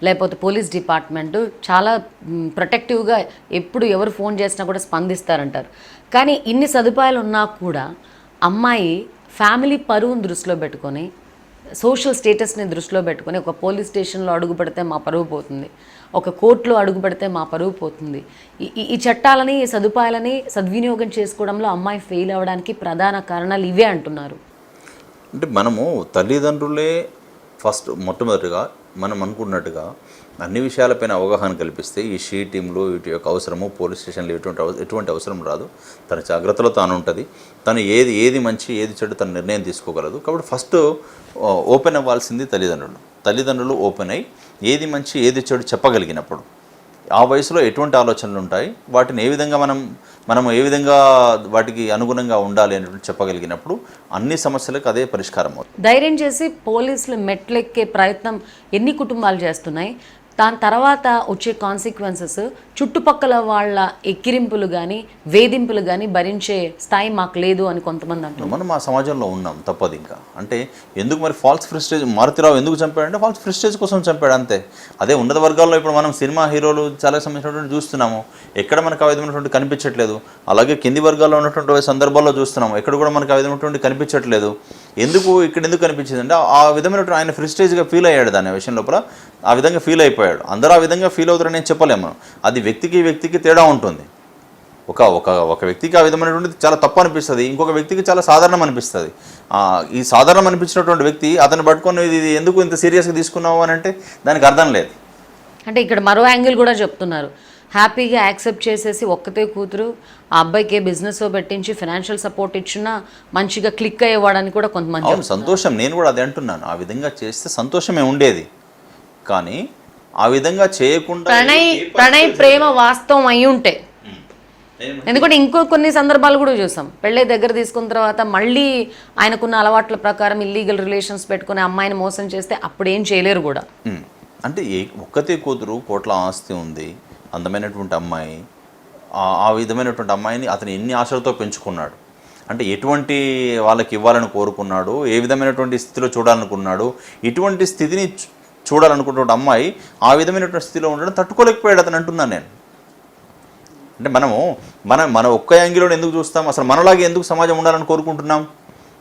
లేకపోతే పోలీస్ డిపార్ట్మెంట్ చాలా ప్రొటెక్టివ్గా ఎప్పుడు ఎవరు ఫోన్ చేసినా కూడా స్పందిస్తారంటారు. కానీ ఇన్ని సదుపాయాలు ఉన్నా కూడా అమ్మాయి ఫ్యామిలీ పరువును దృష్టిలో పెట్టుకొని, సోషల్ స్టేటస్ని దృష్టిలో పెట్టుకొని ఒక పోలీస్ స్టేషన్లో అడుగు పెడితే మా పరువు పోతుంది, ఒక కోర్టులో అడుగు పెడితే మా పరువు పోతుంది. ఈ చట్టాలని, ఈ సదుపాయాలని సద్వినియోగం చేసుకోవడంలో అమ్మాయి ఫెయిల్ అవ్వడానికి ప్రధాన కారణాలు ఇవే అంటున్నారు. అంటే మనము తల్లిదండ్రులే మొట్టమొదటిగా మనం అనుకున్నట్టుగా అన్ని విషయాలపైన అవగాహన కల్పిస్తే ఈ షీ టీంలో వీటి యొక్క అవసరము, పోలీస్ స్టేషన్లో ఎటువంటి అవసరం రాదు. తన జాగ్రత్తలో తాను ఉంటుంది. తను ఏది మంచి ఏది చెడు తన నిర్ణయం తీసుకోగలదు. కాబట్టి ఫస్ట్ ఓపెన్ అవ్వాల్సింది తల్లిదండ్రులు ఓపెన్ అయ్యి ఏది మంచి ఏది చెడు చెప్పగలిగినప్పుడు, ఆ వయసులో ఎటువంటి ఆలోచనలు ఉంటాయి, వాటిని ఏ విధంగా మనం ఏ విధంగా వాటికి అనుగుణంగా ఉండాలి అనేటువంటి చెప్పగలిగినప్పుడు అన్ని సమస్యలకు అదే పరిష్కారం అవుతుంది. ధైర్యం చేసి పోలీసులు మెట్లెక్కే ప్రయత్నం ఎన్ని కుటుంబాలు చేస్తున్నాయి? దాని తర్వాత వచ్చే కాన్సిక్వెన్సెస్ చుట్టుపక్కల వాళ్ళ ఎక్కిరింపులు కానీ, వేధింపులు కానీ భరించే స్థాయి మాకు లేదు అని కొంతమంది అంటున్నారు. మనం ఆ సమాజంలో ఉన్నాం, తప్పదు. ఇంకా అంటే ఎందుకు మరి ఫాల్స్ ప్రెస్టేజ్, మారుతిరావు ఎందుకు చంపాడంటే ఫాల్స్ ప్రెస్టేజ్ కోసం చంపాడు అంతే. అదే ఉన్నత వర్గాల్లో ఇప్పుడు మనం సినిమా హీరోలు చాలా సంబంధించినటువంటి చూస్తున్నాము, ఎక్కడ మనకు ఆ విధమైనటువంటి కనిపించట్లేదు. అలాగే కింది వర్గాల్లో ఉన్నటువంటి సందర్భాల్లో చూస్తున్నాము, ఎక్కడ కూడా మనకు ఆ విధమైనటువంటి కనిపించట్లేదు. ఎందుకు కనిపించింది అంటే ఆ విధమైనటువంటి ఆయన ప్రెస్టేజ్గా ఫీల్ అయ్యాడు, దాని విషయం లోపల ఆ విధంగా ఫీల్ అయిపోయాడు. అందరూ ఆ విధంగా ఫీల్ అవుతారని నేను చెప్పలేము. అది వ్యక్తికి తేడా ఉంటుంది. ఒక వ్యక్తికి ఆ విధమైనటువంటి చాలా తప్పు అనిపిస్తుంది, ఇంకొక వ్యక్తికి చాలా సాధారణం అనిపిస్తుంది. ఈ సాధారణం అనిపించినటువంటి వ్యక్తి అతను పట్టుకొని ఇది ఎందుకు ఇంత సీరియస్గా తీసుకున్నావు అని అంటే దానికి అర్థం లేదు. అంటే ఇక్కడ మరో యాంగిల్ కూడా చెప్తున్నారు, హ్యాపీగా యాక్సెప్ట్ చేసేసి ఒక్కతే కూతురు ఆ అబ్బాయికి బిజినెస్ పెట్టించి ఫైనాన్షియల్ సపోర్ట్ ఇచ్చినా మంచిగా క్లిక్ అయ్యేవాడని కూడా కొంతమంది. అవును, సంతోషం. నేను కూడా అదే అంటున్నాను, ఆ విధంగా చేస్తే సంతోషమే ఉండేది. కానీ ఆ విధంగా చేయకుండా ప్రణయ్ ప్రేమ వాస్తవం అయి ఉంటే, ఎందుకంటే ఇంకో కొన్ని సందర్భాలు కూడా చూసాం, పెళ్ళై దగ్గర తీసుకున్న తర్వాత మళ్ళీ ఆయనకున్న అలవాట్ల ప్రకారం ఇల్లీగల్ రిలేషన్స్ పెట్టుకుని అమ్మాయిని మోసం చేస్తే అప్పుడు ఏం చేయలేరు కూడా. అంటే ఒక్కతే కూతురు, కోట్ల ఆస్తి ఉంది, అందమైనటువంటి అమ్మాయి, ఆ విధమైనటువంటి అమ్మాయిని అతను ఎన్ని ఆశలతో పెంచుకున్నాడు. అంటే ఎటువంటి వాళ్ళకి ఇవ్వాలని కోరుకున్నాడు, ఏ విధమైనటువంటి స్థితిలో చూడాలనుకున్నాడు, ఇటువంటి స్థితిని చూడాలనుకున్న అమ్మాయి ఆ విధమైనటువంటి స్థితిలో ఉండడం తట్టుకోలేకపోయాడు అతను అంటున్నాను నేను. అంటే మన ఒక్క యాంగిల్లో ఎందుకు చూస్తాం, అసలు మనలాగే ఎందుకు సమాజం ఉండాలని కోరుకుంటున్నాం?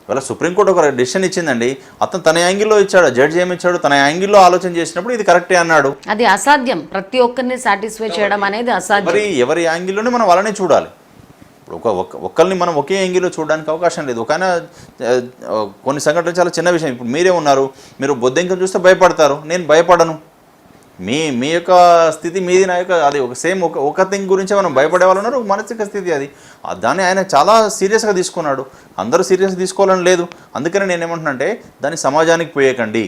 ఇవాళ సుప్రీంకోర్టు ఒక డెసిషన్ ఇచ్చిందండి, అతను తన యాంగిల్లో ఇచ్చాడు, జడ్జి ఏమి ఇచ్చాడు, తన యాంగిల్లో ఆలోచన చేసినప్పుడు ఇది కరెక్టే అన్నాడు. అది అసాధ్యం, ప్రతి ఒక్కరిని సాటిస్ఫై చేయడం అనేది అసాధ్యం. మరి ఎవరి యాంగిల్లోనే మనం వాళ్ళనే చూడాలి. ఇప్పుడు ఒక్కరిని మనం ఒకే యాంగిల్లో చూడడానికి అవకాశం లేదు. ఒక కొన్ని సంఘటనలు చాలా చిన్న విషయం. ఇప్పుడు మీరే ఉన్నారు, మీరు బొద్దింకను చూస్తే భయపడతారు, నేను భయపడను. మీ యొక్క స్థితి మీది, నా యొక్క అది ఒక సేమ్ ఒక థింగ్ గురించి మనం భయపడే వాళ్ళు ఉన్నారు. మానసిక స్థితి అది, దాన్ని ఆయన చాలా సీరియస్గా తీసుకున్నాడు. అందరూ సీరియస్గా తీసుకోవాలని లేదు. అందుకని నేను ఏమంటున్నానంటే దాన్ని సమాజానికి పోయేకండి.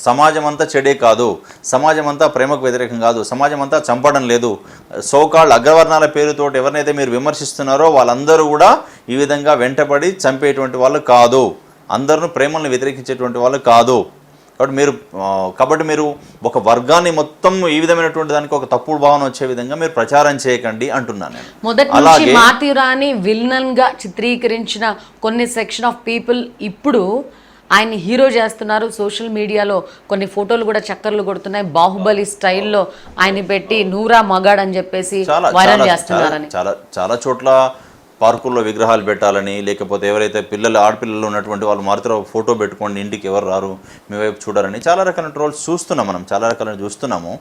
సమాజం అంతా చెడే కాదు, సమాజం అంతా ప్రేమకు వ్యతిరేకం కాదు, సమాజం అంతా చంపడం లేదు. సోకాల్డ్ అగ్రవర్ణాల పేరుతో ఎవరినైతే మీరు విమర్శిస్తున్నారో వాళ్ళందరూ కూడా ఈ విధంగా వెంటపడి చంపేటువంటి వాళ్ళు కాదు, అందరూ ప్రేమలను వ్యతిరేకించేటువంటి వాళ్ళు కాదు. కాబట్టి మీరు ఒక వర్గాన్ని మొత్తం ఈ విధమైనటువంటి దానికి ఒక తప్పుడు భావన వచ్చే విధంగా మీరు ప్రచారం చేయకండి అంటున్నాను నేను. మొదటి నుంచి మాథ్యూరాని విలన్ గా చిత్రీకరించిన కొన్ని సెక్షన్ ఆఫ్ పీపుల్ ఇప్పుడు ఆయన్ని హీరో చేస్తున్నారు. సోషల్ మీడియాలో కొన్ని ఫోటోలు కూడా చక్కర్లు కొడుతున్నాయి. బాహుబలి స్టైల్లో ఆయన పెట్టి నూరా మగాడ్ అని చెప్పేసి వైరల్ చేస్తున్నారని చాలా చోట్ల పార్కుల్లో విగ్రహాలు పెట్టాలని, లేకపోతే ఎవరైతే ఆడపిల్లలు ఉన్నటువంటి వాళ్ళు మారుతారో ఫోటో పెట్టుకోండి, ఇంటికి ఎవరు రారు, మీ వైపు చూడాలని చాలా రకాల ట్రోల్స్ చూస్తున్నాం, మనం చాలా రకాలను చూస్తున్నాము.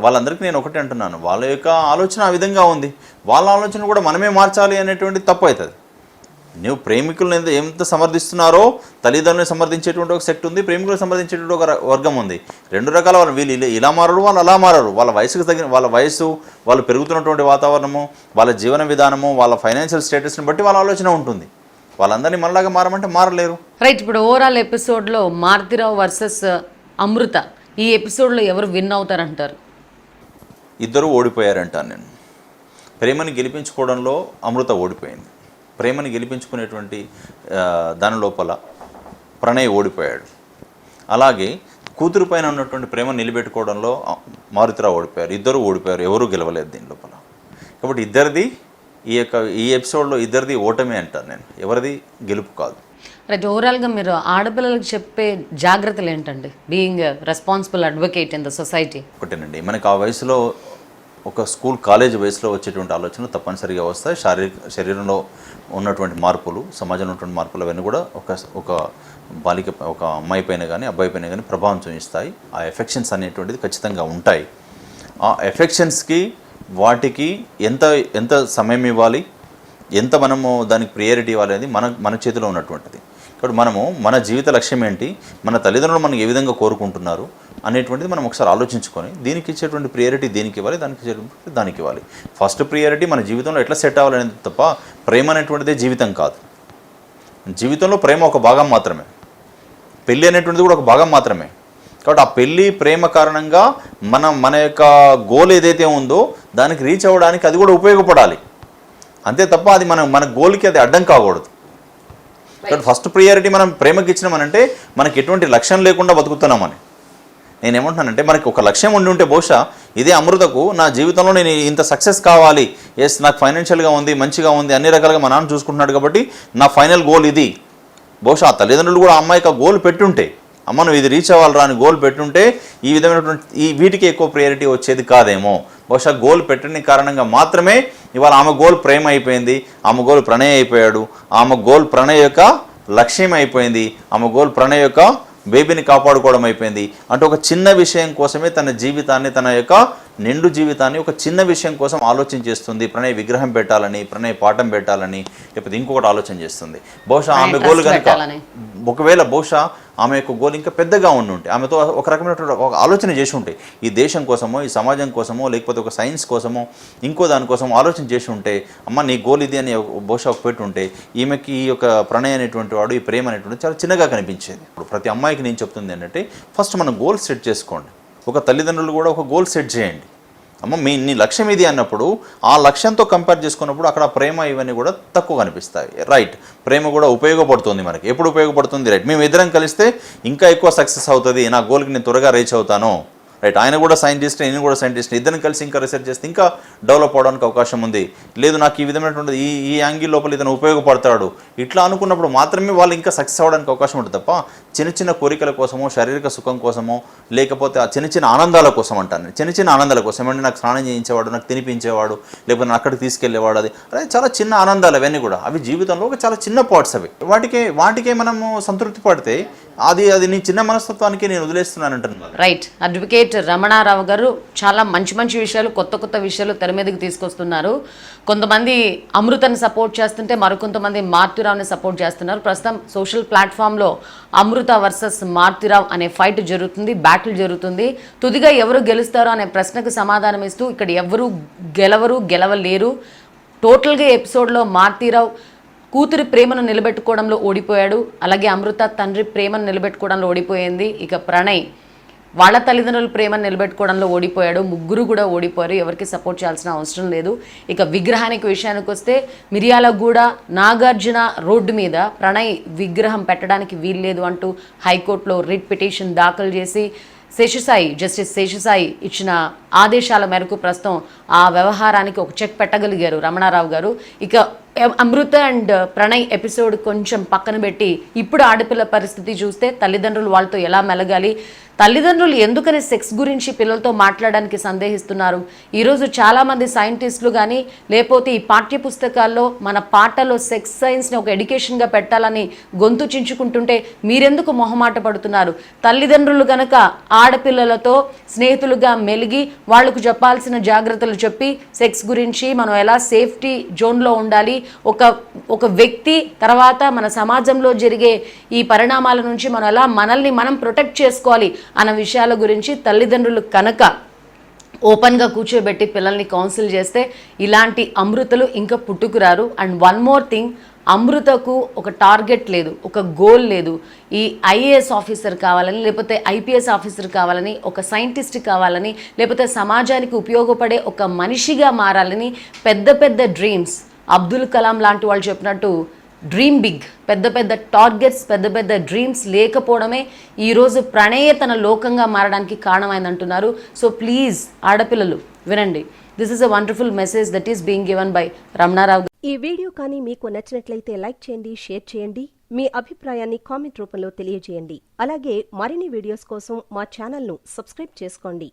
వాళ్ళందరికీ నేను ఒకటే అంటున్నాను, వాళ్ళ యొక్క ఆలోచన ఆ విధంగా ఉంది. వాళ్ళ ఆలోచన కూడా మనమే మార్చాలి అనేటువంటి తప్పు అవుతుంది. నువ్వు ప్రేమికులను ఎంత సమర్థిస్తున్నారో తల్లిదండ్రులను సమర్థించేటువంటి ఒక సెక్ట్ ఉంది, ప్రేమికులను సమర్థించేటువంటి ఒక వర్గం ఉంది. రెండు రకాల వాళ్ళు, వీళ్ళు ఇలా మారరు, వాళ్ళు అలా మారరు. వాళ్ళ వయసుకు తగిన వాళ్ళ వయసు, వాళ్ళు పెరుగుతున్నటువంటి వాతావరణము, వాళ్ళ జీవన విధానము, వాళ్ళ ఫైనాన్షియల్ స్టేటస్ని బట్టి వాళ్ళ ఆలోచన ఉంటుంది. వాళ్ళందరినీ మనలాగా మారమంటే మారలేరు. రైట్. ఇప్పుడు ఓవరాల్ ఎపిసోడ్లో మారుతిరావు వర్సెస్ అమృత, ఈ ఎపిసోడ్లో ఎవరు విన్ అవుతారంటారు? ఇద్దరు ఓడిపోయారంటాను నేను. ప్రేమని గెలిపించుకోవడంలో అమృత ఓడిపోయింది. ప్రేమని గెలిపించుకునేటువంటి దాని లోపల ప్రణయ్ ఓడిపోయాడు. అలాగే కూతురు పైన ఉన్నటువంటి ప్రేమ నిలబెట్టుకోవడంలో మారుతిరావు ఓడిపోయారు. ఇద్దరు ఓడిపోయారు, ఎవరూ గెలవలేదు దీని లోపల. కాబట్టి ఇద్దరిది ఈ ఎపిసోడ్లో ఇద్దరిది ఓటమే అంటాను నేను, ఎవరిది గెలుపు కాదు. రైట్. ఓవరాల్గా మీరు ఆడపిల్లలకు చెప్పే జాగ్రత్తలు ఏంటండి, being responsible advocate in the society? ఒకటేనండి, మనకు ఆ వయసులో ఒక స్కూల్ కాలేజ్ వయసులో వచ్చేటువంటి ఆలోచనలు తప్పనిసరిగా వస్తాయి. శరీరంలో ఉన్నటువంటి మార్పులు, సమాజంలో ఉన్నటువంటి మార్పులు అవన్నీ కూడా ఒక బాలిక, ఒక అమ్మాయి పైన కానీ అబ్బాయి పైన కానీ ప్రభావం చూపిస్తాయి. ఆ ఎఫెక్షన్స్ అనేటువంటిది ఖచ్చితంగా ఉంటాయి. ఆ ఎఫెక్షన్స్కి వాటికి ఎంత సమయం ఇవ్వాలి, ఎంత మనము దానికి ప్రియారిటీ ఇవ్వాలి అనేది మన చేతిలో ఉన్నటువంటిది. కాబట్టి మన జీవిత లక్ష్యం ఏంటి, మన తల్లిదండ్రులు మనకు ఏ విధంగా కోరుకుంటున్నారు అనేటువంటిది మనం ఒకసారి ఆలోచించుకొని దీనికి ఇచ్చేటువంటి ప్రియారిటీ దీనికి ఇవ్వాలి, దానికి ఇచ్చేటువంటి దానికి ఇవ్వాలి. ఫస్ట్ ప్రియారిటీ మన జీవితంలో ఎట్లా సెట్ అవ్వాలనేది తప్ప ప్రేమ అనేటువంటిదే జీవితం కాదు. జీవితంలో ప్రేమ ఒక భాగం మాత్రమే, పెళ్ళి అనేటువంటిది కూడా ఒక భాగం మాత్రమే. కాబట్టి ఆ పెళ్ళి ప్రేమ కారణంగా మన యొక్క గోల్ ఏదైతే ఉందో దానికి రీచ్ అవ్వడానికి అది కూడా ఉపయోగపడాలి, అంతే తప్ప అది మన గోల్కి అది అడ్డం కాకూడదు. కాబట్టి ఫస్ట్ ప్రియారిటీ మనం ప్రేమకి ఇచ్చినామనంటే మనకి ఎటువంటి లక్ష్యం లేకుండా బతుకుతున్నామని. నేను ఏమంటున్నానంటే మనకి ఒక లక్ష్యం ఉంటే బహుశా ఇదే అమృతకు నా జీవితంలో నేను ఇంత సక్సెస్ కావాలి, ఎస్ నాకు ఫైనాన్షియల్గా ఉంది, మంచిగా ఉంది, అన్ని రకాలుగా మా నాన్న చూసుకుంటున్నాడు కాబట్టి నా ఫైనల్ గోల్ ఇది. బహుశా ఆ తల్లిదండ్రులు కూడా అమ్మాయికి ఆ గోల్ పెట్టుంటే, అమ్మ నువ్వు ఇది రీచ్ అవ్వాలరా అని గోల్ పెట్టుంటే ఈ విధమైనటువంటి వీటికి ఎక్కువ ప్రియారిటీ వచ్చేది కాదేమో. బహుశా గోల్ పెట్టని కారణంగా మాత్రమే ఇవాళ ఆమె గోల్ ప్రేమ అయిపోయింది, ఆమె గోల్ ప్రణయ్ అయిపోయాడు, ఆమె గోల్ ప్రణయ్ యొక్క లక్ష్యం అయిపోయింది, ఆమె గోల్ ప్రణయ్ యొక్క బేబీని కాపాడుకోవడం అయిపోయింది. అంటే ఒక చిన్న విషయం కోసమే తన జీవితాన్ని, తన యొక్క నిండు జీవితాన్ని ఒక చిన్న విషయం కోసం ఆలోచన చేస్తుంది. ప్రణయ్ విగ్రహం పెట్టాలని, ప్రణయ్ పాఠం పెట్టాలని, లేకపోతే ఇంకొకటి ఆలోచన చేస్తుంది. బహుశా ఆమె గోల్ కనుక ఒకవేళ బహుశా ఆమె యొక్క గోల్ ఇంకా పెద్దగా ఉంటే, ఆమెతో ఒక రకమైనటువంటి ఒక ఆలోచన చేసి ఉంటే, ఈ దేశం కోసమో, ఈ సమాజం కోసమో, లేకపోతే ఒక సైన్స్ కోసమో, ఇంకో దానికోసం ఆలోచన చేసి ఉంటే, అమ్మ నీ గోల్ ఇది అని బహుశా ఒక పెట్టుంటే ఈమెకి ఈ యొక్క ప్రణయ్ అనేటువంటి వాడు, ఈ ప్రేమ అనేటువంటి చాలా చిన్నగా కనిపించేది. ఇప్పుడు ప్రతి అమ్మాయికి నేను చెప్తుంది ఏంటంటే ఫస్ట్ మనం గోల్ సెట్ చేసుకోండి. ఒక తల్లిదండ్రులు కూడా ఒక గోల్ సెట్ చేయండి. అమ్మ నీ లక్ష్యం ఇది అన్నప్పుడు ఆ లక్ష్యంతో కంపేర్ చేసుకున్నప్పుడు అక్కడ ప్రేమ ఇవన్నీ కూడా తక్కువ కనిపిస్తాయి. రైట్, ప్రేమ కూడా ఉపయోగపడుతుంది మనకి. ఎప్పుడు ఉపయోగపడుతుంది? రైట్, మేము ఇద్దరం కలిస్తే ఇంకా ఎక్కువ సక్సెస్ అవుతుంది, నా గోల్కి నేను త్వరగా రీచ్ అవుతాను, రైట్, ఆయన కూడా సైంటిస్ట్, నేను కూడా సైంటిస్ట్, ఇద్దరిని కలిసి ఇంకా రీసెర్చ్ చేస్తే ఇంకా డెవలప్ అవడానికి అవకాశం ఉంది. లేదు నాకు ఈ విధమైనటువంటి ఈ యాంగిల్ లోపల ఇతను ఉపయోగపడతాడు, ఇట్లా అనుకున్నప్పుడు మాత్రమే వాళ్ళు ఇంకా సక్సెస్ అవ్వడానికి అవకాశం ఉంటుంది తప్ప చిన్న చిన్న కోరికల కోసమో, శారీరక సుఖం కోసమో, లేకపోతే ఆ చిన్న చిన్న ఆనందాల కోసం అంటాను. చిన్న చిన్న ఆనందాల కోసం అంటే నాకు స్నానం చేయించేవాడు, నాకు తినిపించేవాడు, లేకపోతే నాకు అక్కడికి తీసుకెళ్లేవాడు, అది చాలా చిన్న ఆనందాలు అవన్నీ కూడా. అవి జీవితంలో ఒక చాలా చిన్న పార్ట్స్ అవి. వాటికే మనము సంతృప్తి పడితే అది నీ చిన్న మనస్తత్వానికి నేను వదిలేస్తున్నాను అంటున్నాను. రైట్. అడ్వకేట్ రమణారావు గారు చాలా మంచి విషయాలు, కొత్త విషయాలు తెర మీదకి తీసుకొస్తున్నారు. కొంతమంది అమృతని సపోర్ట్ చేస్తుంటే మరికొంతమంది మారుతిరావుని సపోర్ట్ చేస్తున్నారు. ప్రస్తుతం సోషల్ ప్లాట్ఫామ్లో అమృత వర్సెస్ మారుతిరావు అనే ఫైట్ జరుగుతుంది, బ్యాటిల్ జరుగుతుంది. తుదిగా ఎవరు గెలుస్తారో అనే ప్రశ్నకు సమాధానం ఇస్తూ ఇక్కడ ఎవరు గెలవలేరు. టోటల్గా ఎపిసోడ్లో మారుతిరావు కూతురి ప్రేమను నిలబెట్టుకోవడంలో ఓడిపోయాడు, అలాగే అమృత తండ్రి ప్రేమను నిలబెట్టుకోవడంలో ఓడిపోయింది. ఇక ప్రణయ్ వాళ్ళ తల్లిదండ్రుల ప్రేమను నిలబెట్టుకోవడంలో ఓడిపోయాడు. ముగ్గురు కూడా ఓడిపోయారు, ఎవరికి సపోర్ట్ చేయాల్సిన అవసరం లేదు. ఇక విగ్రహానికి విషయానికి వస్తే మిర్యాలగూడ నాగార్జున రోడ్డు మీద ప్రణయ్ విగ్రహం పెట్టడానికి వీల్లేదు అంటూ హైకోర్టులో రిట్ పిటిషన్ దాఖలు చేసి జస్టిస్ శేషసాయి ఇచ్చిన ఆదేశాల మేరకు ప్రస్తుతం ఆ వ్యవహారానికి ఒక చెక్ పెట్టగలిగారు రమణారావు గారు. ఇక అమృత అండ్ ప్రణయ్ ఎపిసోడ్ కొంచెం పక్కన పెట్టి ఇప్పుడు ఆడపిల్ల పరిస్థితి చూస్తే తల్లిదండ్రులు వాళ్ళతో ఎలా మెలగాలి, తల్లిదండ్రులు ఎందుకని సెక్స్ గురించి పిల్లలతో మాట్లాడడానికి సందేహిస్తున్నారు. ఈరోజు చాలామంది సైంటిస్టులు కానీ లేకపోతే ఈ పాఠ్య పుస్తకాల్లో మన పాటలో సెక్స్ సైన్స్ని ఒక ఎడ్యుకేషన్గా పెట్టాలని గొంతు చించుకుంటుంటే మీరెందుకు మొహమాట పడుతున్నారు? తల్లిదండ్రులు కనుక ఆడపిల్లలతో స్నేహితులుగా మెలిగి వాళ్లకు చెప్పాల్సిన జాగ్రత్తలు చెప్పి సెక్స్ గురించి మనం ఎలా సేఫ్టీ జోన్లో ఉండాలి, ఒక వ్యక్తి తర్వాత మన సమాజంలో జరిగే ఈ పరిణామాల నుంచి మనం ఎలా మనల్ని మనం ప్రొటెక్ట్ చేసుకోవాలి అన్న విషయాల గురించి తల్లిదండ్రులు కనుక ఓపెన్గా కూర్చోబెట్టి పిల్లల్ని కౌన్సిల్ చేస్తే ఇలాంటి అమృతలు ఇంకా పుట్టుకురారు. అండ్ వన్ మోర్ థింగ్, అమృతకు ఒక టార్గెట్ లేదు, ఒక గోల్ లేదు. ఈ ఐఏఎస్ ఆఫీసర్ కావాలని, లేకపోతే ఐపీఎస్ ఆఫీసర్ కావాలని, ఒక సైంటిస్ట్ కావాలని, లేకపోతే సమాజానికి ఉపయోగపడే ఒక మనిషిగా మారాలని పెద్ద డ్రీమ్స్, అబ్దుల్ కలాం లాంటి వాళ్ళు చెప్పినట్టు డ్రీమ్ బిగ్, పెద్ద టార్గెట్స్, పెద్ద డ్రీమ్స్ లేకపోవడమే ఈరోజు ప్రణయ తన లోకంగా మారడానికి కారణమైందంటున్నారు. సో ప్లీజ్ ఆడపిల్లలు వినండి, this is a wonderful message that is being given by Ramana Rao. ఈ వీడియో కానీ మీకు నచ్చినట్లయితే లైక్ చేయండి, షేర్ చేయండి, మీ అభిప్రాయాన్ని కామెంట్ రూపంలో తెలియజేయండి. అలాగే మరిన్ని వీడియోస్ కోసం మా ఛానల్ను సబ్స్క్రైబ్ చేసుకోండి.